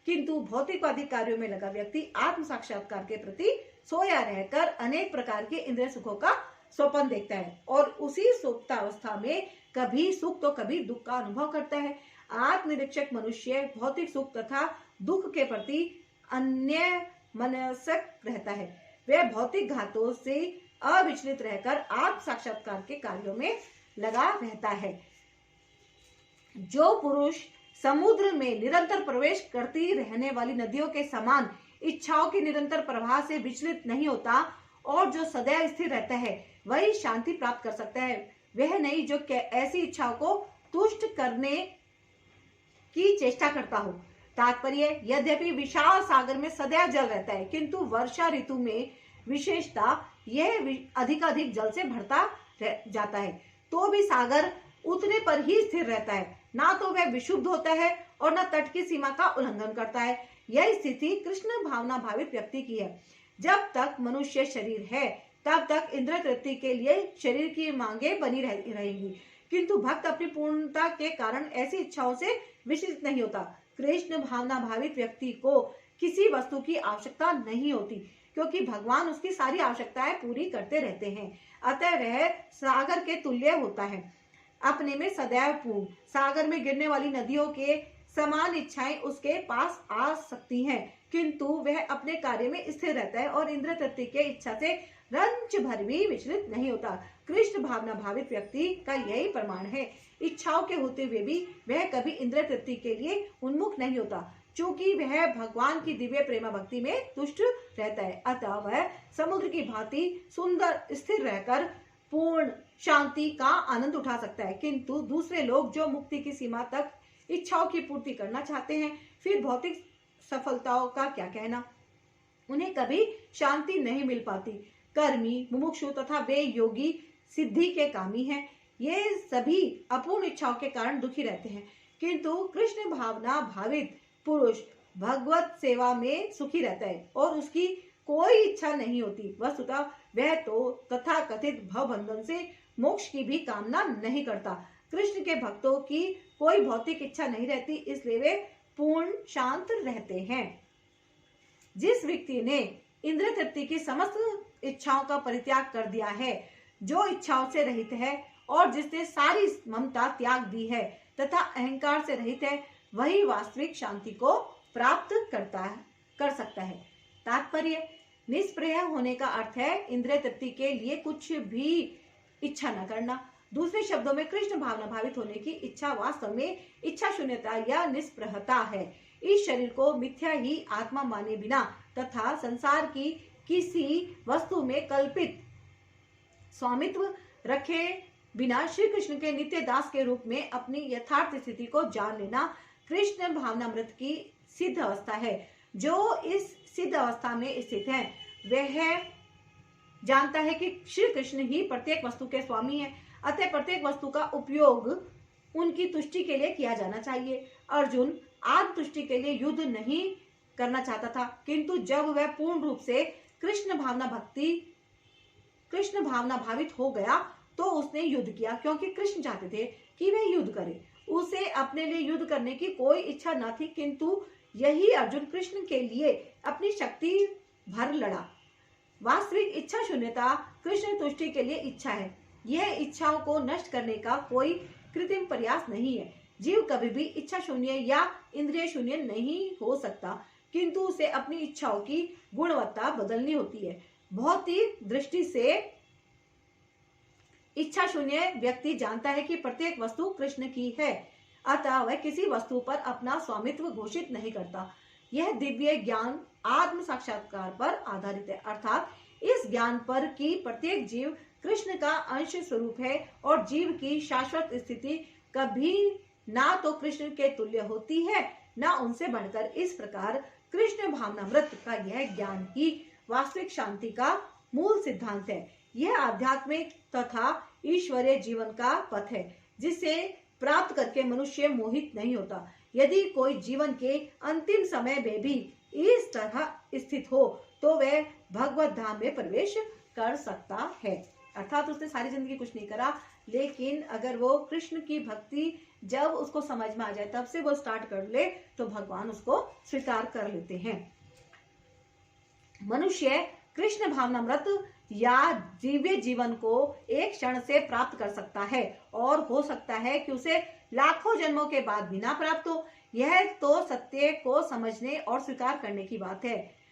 किंतु भौतिकवादी कार्यों में लगा व्यक्ति आत्म साक्षात्कार के प्रति सोया रहकर अनेक प्रकार के इंद्रिय सुखों का स्वप्न देखता है और उसी सुप्तावस्था में कभी सुख तो कभी दुख का अनुभव करता है। आत्मनिरीक्षक मनुष्य भौतिक सुख तथा दुख के प्रति अन्य मनस्क रहता है। वह भौतिक घातों से अविचलित रहकर आत्म साक्षात्कार के कार्यों में लगा रहता है। जो पुरुष समुद्र में निरंतर प्रवेश करती रहने वाली नदियों के समान इच्छाओं की निरंतर प्रवाह से विचलित नहीं होता और जो सदैव स्थिर रहता है, वही शांति प्राप्त कर सकता है। वह नहीं जो ऐसी इच्छाओं को तुष्ट करने की चेष्टा करता हो। तात्पर्य यद्यपि विशाल सागर में सदैव जल रहता है, किंतु वर्षा ऋतु में विशेषता यह अधिक जल से भरता जाता है, तो भी सागर उतने पर ही स्थिर रहता है। ना तो वह विशुद्ध होता है और न तट की सीमा का उल्लंघन करता है। यह स्थिति कृष्ण भावना भावित व्यक्ति की है। जब तक मनुष्य शरीर है तब तक इंद्र तृप्ति के लिए शरीर की मांगे बनी रहेंगी, किंतु भक्त अपनी पूर्णता के कारण ऐसी इच्छाओं से विचलित नहीं होता। कृष्ण भावना भावित व्यक्ति को किसी वस्तु की आवश्यकता नहीं होती, क्योंकि भगवान उसकी सारी आवश्यकताएं पूरी करते रहते हैं। अतः वह सागर के तुल्य होता है, अपने में सदैव पूर्ण। सागर में गिरने वाली नदियों के समान इच्छाएं उसके पास आ सकती हैं, किंतु वह अपने कार्य में स्थिर रहता है और इंद्र तृप्ति के इच्छा से रंच भर भी विचलित नहीं होता। कृष्ण भावना भावित व्यक्ति का यही प्रमाण है। इच्छाओं के होते हुए भी वह कभी इंद्र तृप्ति के लिए उन्मुख नहीं होता, चूंकि वह भगवान की दिव्य प्रेम भक्ति में तुष्ट रहता है। अतः वह समुद्र की भांति सुंदर स्थिर रहकर पूर्ण शांति का आनंद उठा सकता है। किंतु दूसरे लोग जो मुक्ति की सीमा तक इच्छाओं की पूर्ति करना चाहते हैं, फिर भौतिक सफलताओं का क्या कहना, उन्हें कभी शांति नहीं मिल पाती। कर्मी, मुमुक्षु तथा वे योगी सिद्धि के कामी हैं, ये सभी अपूर्ण इच्छाओं के कारण दुखी रहते हैं, किंतु कृष्ण भावना भावित पुरुष भगवत सेवा में सुखी रहता है और उसकी कोई इच्छा नहीं होती। वस्तुतः वह तो तथा कथित भव बंधन से मोक्ष की भी कामना नहीं करता। कृष्ण के भक्तों की कोई भौतिक इच्छा नहीं रहती, इसलिए वे पूर्ण शांत रहते हैं। जिस व्यक्ति ने इंद्र तृप्ति की समस्त इच्छाओं का परित्याग कर दिया है, जो इच्छाओं से रहित है और जिसने सारी ममता त्याग दी है तथा अहंकार से रहित है, वही वास्तविक शांति को प्राप्त कर सकता है। तात्पर्य, निष्प्रय होने का अर्थ है इंद्रिय तृप्ति के लिए कुछ भी इच्छा न करना। दूसरे शब्दों में कृष्ण भावना भावित होने की इच्छा वास्तव में इच्छा शून्यता या निष्प्रहता है। इस शरीर को मिथ्या ही आत्मा माने बिना तथा संसार की किसी वस्तु में कल्पित स्वामित्व रखे बिना श्री कृष्ण के नित्य दास के रूप में अपनी यथार्थ स्थिति को जान लेना कृष्ण भावनामृत की सिद्ध अवस्था है। जो इस सिद्ध अवस्था में स्थित है वह जानता है कि श्री कृष्ण ही प्रत्येक वस्तु के स्वामी है, अतः प्रत्येक वस्तु का उपयोग उनकी तुष्टि के लिए किया जाना चाहिए। अर्जुन आत्म तुष्टि के लिए युद्ध नहीं करना चाहता था, किंतु जब वह पूर्ण रूप से कृष्ण भावना भावित हो गया तो उसने युद्ध किया, क्योंकि कृष्ण चाहते थे कि वह युद्ध करे। उसे अपने लिए युद्ध करने की कोई इच्छा न थी, किंतु यही अर्जुन कृष्ण के लिए अपनी शक्ति भर लड़ा। वास्तविक इच्छा शून्यता कृष्ण तुष्टि के लिए इच्छा है। यह इच्छाओं को नष्ट करने का कोई कृत्रिम प्रयास नहीं है। जीव कभी भी इच्छा शून्य या इंद्रिय शून्य नहीं हो सकता, किंतु उसे अपनी इच्छाओं की गुणवत्ता बदलनी होती है। भौतिक दृष्टि से इच्छा शून्य व्यक्ति जानता है कि प्रत्येक वस्तु कृष्ण की है, अतः वह किसी वस्तु पर अपना स्वामित्व घोषित नहीं करता। यह दिव्य ज्ञान आत्म साक्षात्कार पर आधारित है, अर्थात इस ज्ञान पर कि प्रत्येक जीव कृष्ण का अंश स्वरूप है और जीव की शाश्वत स्थिति कभी ना तो कृष्ण के तुल्य होती है ना उनसे बढ़कर। इस प्रकार कृष्ण भावनामृत का यह ज्ञान ही वास्तविक शांति का मूल सिद्धांत है। यह आध्यात्मिक तथा ईश्वरीय जीवन का पथ है, जिसे प्राप्त करके मनुष्य मोहित नहीं होता। यदि कोई जीवन के अंतिम समय में भी इस तरह स्थित हो तो वह भगवत धाम में प्रवेश कर सकता है। अर्थात उसने सारी जिंदगी कुछ नहीं करा, लेकिन अगर वो कृष्ण की भक्ति जब उसको समझ में आ जाए तब से वो स्टार्ट कर ले तो भगवान उसको स्वीकार कर लेते हैं। मनुष्य कृष्ण भावनामृत या दिव्य जीवन को एक क्षण से प्राप्त कर सकता है और हो सकता है कि उसे लाखों जन्मों के बाद भी ना प्राप्त हो। यह तो सत्य को समझने और स्वीकार करने की बात है।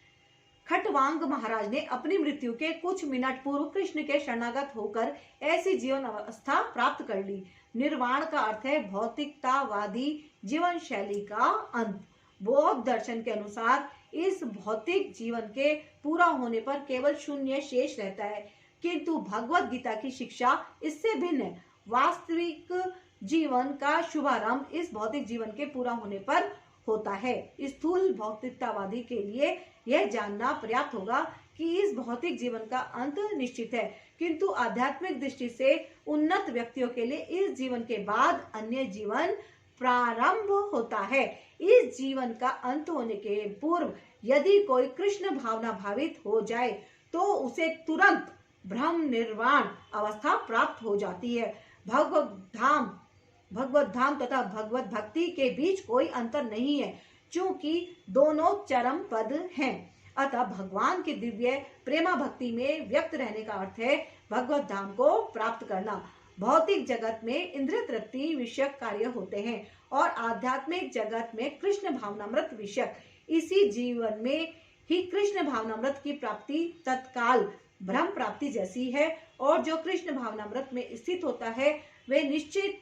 खटवांग महाराज ने अपनी मृत्यु के कुछ मिनट पूर्व कृष्ण के शरणागत होकर ऐसी जीवन अवस्था प्राप्त कर ली। निर्वाण का अर्थ है भौतिकतावादी जीवन शैली का अंत। बौद्ध दर्शन के अनुसार इस भौतिक जीवन के पूरा होने पर केवल शून्य शेष रहता है, किंतु भगवत गीता की शिक्षा इससे भिन्न है। वास्तविक जीवन का शुभारंभ इस भौतिक जीवन के पूरा होने पर होता है। स्थूल भौतिकतावादी के लिए यह जानना पर्याप्त होगा कि इस भौतिक जीवन का अंत निश्चित है, किंतु आध्यात्मिक दृष्टि से उन्नत व्यक्तियों के लिए इस जीवन के बाद अन्य जीवन प्रारंभ होता है। इस जीवन का अंत होने के पूर्व यदि कोई कृष्ण भावना भावित हो जाए तो उसे तुरंत ब्रह्म निर्वाण अवस्था प्राप्त हो जाती है। भगवत धाम तथा भगवत भक्ति के बीच कोई अंतर नहीं है, चूंकि दोनों चरम पद हैं। अतः भगवान की दिव्य प्रेमा भक्ति में व्यक्त रहने का अर्थ है भगवत धाम को प्राप्त करना। भौतिक जगत में इंद्रिय तृप्ति विषयक कार्य होते हैं और आध्यात्मिक जगत में कृष्ण भावनामृत विषयक। इसी जीवन में ही कृष्ण भावनामृत की प्राप्ति तत्काल ब्रह्म प्राप्ति जैसी है, और जो कृष्ण भावनामृत में स्थित होता है वे निश्चित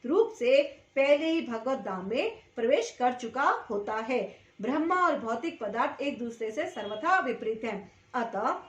रूप से पहले ही भगवत धाम में प्रवेश कर चुका होता है। ब्रह्म और भौतिक पदार्थ एक दूसरे से सर्वथा विपरीत हैं। अतः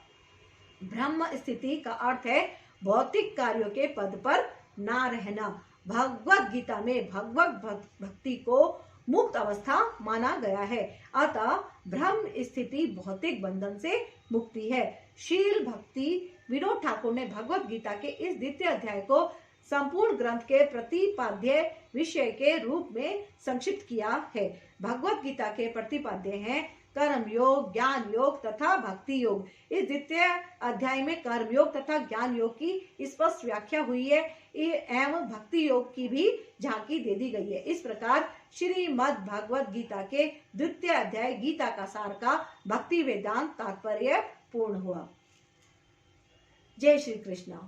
ब्रह्म स्थिति का अर्थ है भौतिक कार्यों के पद पर ना रहना। भगवत गीता में भगवत भक्ति को मुक्त अवस्था माना गया है। अतः ब्रह्म स्थिति भौतिक बंधन से मुक्ति है। शील भक्ति विनोद ठाकुर ने भगवत गीता के इस द्वितीय अध्याय को संपूर्ण ग्रंथ के प्रतिपाद्य विषय के रूप में संक्षिप्त किया है। भगवत गीता के प्रतिपाद्य हैं कर्म योग, ज्ञान योग तथा भक्ति योग। इस द्वितीय अध्याय में कर्म योग तथा ज्ञान योग की स्पष्ट व्याख्या हुई है एवं भक्ति योग की भी झांकी दे दी गई है। इस प्रकार श्रीमद् भगवत गीता के द्वितीय अध्याय गीता का सार का भक्ति वेदांत तात्पर्य पूर्ण हुआ। जय श्री कृष्ण,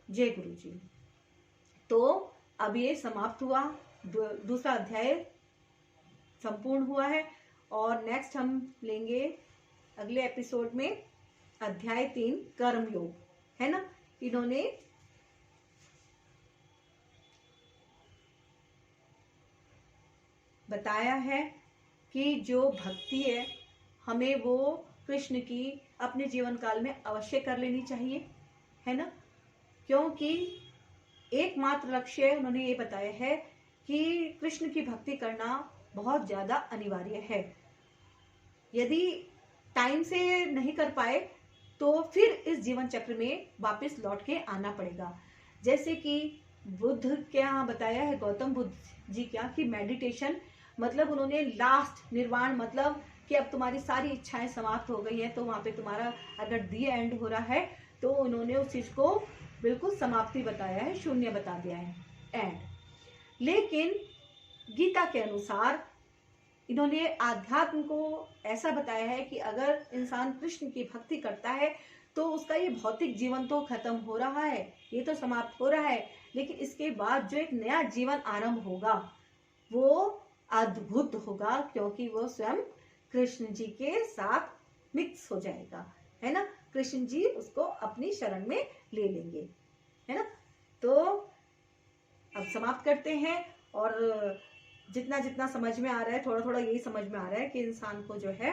जय गुरु जी। तो अब ये समाप्त हुआ दूसरा अध्याय संपूर्ण हुआ है। और नेक्स्ट हम लेंगे अगले एपिसोड में अध्याय 3 कर्म योग, है ना। इन्होंने बताया है कि जो भक्ति है हमें वो कृष्ण की अपने जीवन काल में अवश्य कर लेनी चाहिए, है ना। क्योंकि एकमात्र लक्ष्य उन्होंने ये बताया है कि कृष्ण की भक्ति करना बहुत ज्यादा अनिवार्य है। यदि टाइम से नहीं कर पाए तो फिर इस जीवन चक्र में वापस लौट के आना पड़ेगा। जैसे कि बुद्ध क्या बताया है, गौतम बुद्ध जी क्या, कि मेडिटेशन मतलब उन्होंने लास्ट निर्वाण, मतलब कि अब तुम्हारी सारी इच्छाएं समाप्त हो गई हैं, तो वहां पे तुम्हारा अगर दी एंड हो रहा है तो उन्होंने उस चीज को बिल्कुल समाप्ति बताया है, शून्य बता दिया है, एंड। लेकिन गीता के अनुसार इन्होंने आध्यात्म को ऐसा बताया है कि अगर इंसान कृष्ण की भक्ति करता है तो उसका ये भौतिक जीवन तो खत्म हो रहा है, ये तो समाप्त हो रहा है, लेकिन इसके बाद जो एक नया जीवन आरंभ होगा वो अद्भुत होगा, क्योंकि वो स्वयं कृष्ण जी के साथ मिक्स हो जाएगा, है ना। कृष्ण जी उसको अपनी शरण में ले लेंगे, है ना। तो अब समाप्त करते हैं। और जितना जितना समझ में आ रहा है, थोड़ा थोड़ा यही समझ में आ रहा है कि इंसान को जो है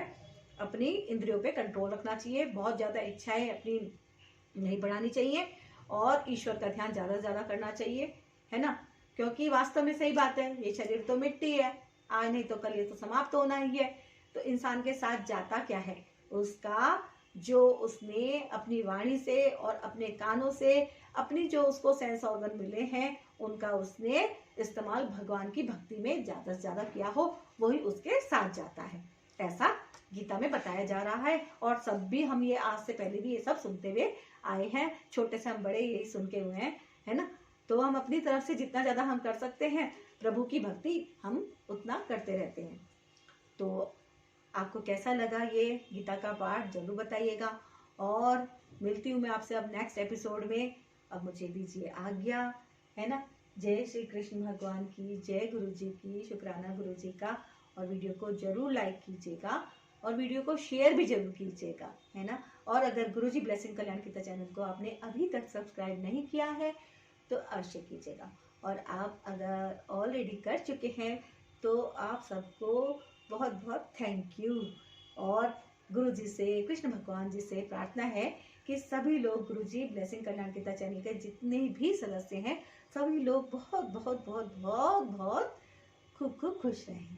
अपनी इंद्रियों पे कंट्रोल रखना चाहिए, बहुत ज्यादा इच्छाएं अपनी नहीं बढ़ानी चाहिए, और ईश्वर का ध्यान ज्यादा से ज्यादा करना चाहिए, है ना। क्योंकि वास्तव में सही बात है, ये शरीर तो मिट्टी है, आज नहीं तो कल ये तो समाप्त होना ही है। तो इंसान के साथ जाता क्या है, उसका जो उसने अपनी वाणी से और अपने कानों से अपनी जो उसको सेंस ऑर्गन मिले हैं उनका उसने इस्तेमाल भगवान की भक्ति में ज्यादा से ज्यादा किया हो, वही उसके साथ जाता है, ऐसा गीता में बताया जा रहा है। और सब भी हम ये आज से पहले भी ये सब सुनते हुए आए हैं, छोटे से हम बड़े यही सुन के हुए हैं, है ना। तो हम अपनी तरफ से जितना ज्यादा हम कर सकते हैं प्रभु की भक्ति हम उतना करते रहते हैं। तो आपको कैसा लगा ये गीता का पाठ जरूर बताइएगा, और मिलती हूँ मैं आपसे अब नेक्स्ट एपिसोड में। अब मुझे दीजिए आज्ञा, है ना। जय श्री कृष्ण भगवान की जय, गुरु जी की शुक्राना गुरु जी का। और वीडियो को जरूर लाइक कीजिएगा और वीडियो को शेयर भी जरूर कीजिएगा, है ना। और अगर गुरु जी ब्लेसिंग कल्याण गीता चैनल को आपने अभी तक सब्सक्राइब नहीं किया है तो अवश्य कीजिएगा, और आप अगर ऑलरेडी कर चुके हैं तो आप सबको बहुत बहुत थैंक यू। और गुरु जी से, कृष्ण भगवान जी से प्रार्थना है कि सभी लोग गुरु जी ब्लेसिंग कल्याण गीता चैनल के जितने भी सदस्य हैं सभी लोग बहुत बहुत बहुत बहुत बहुत खूब खूब खुश रहें।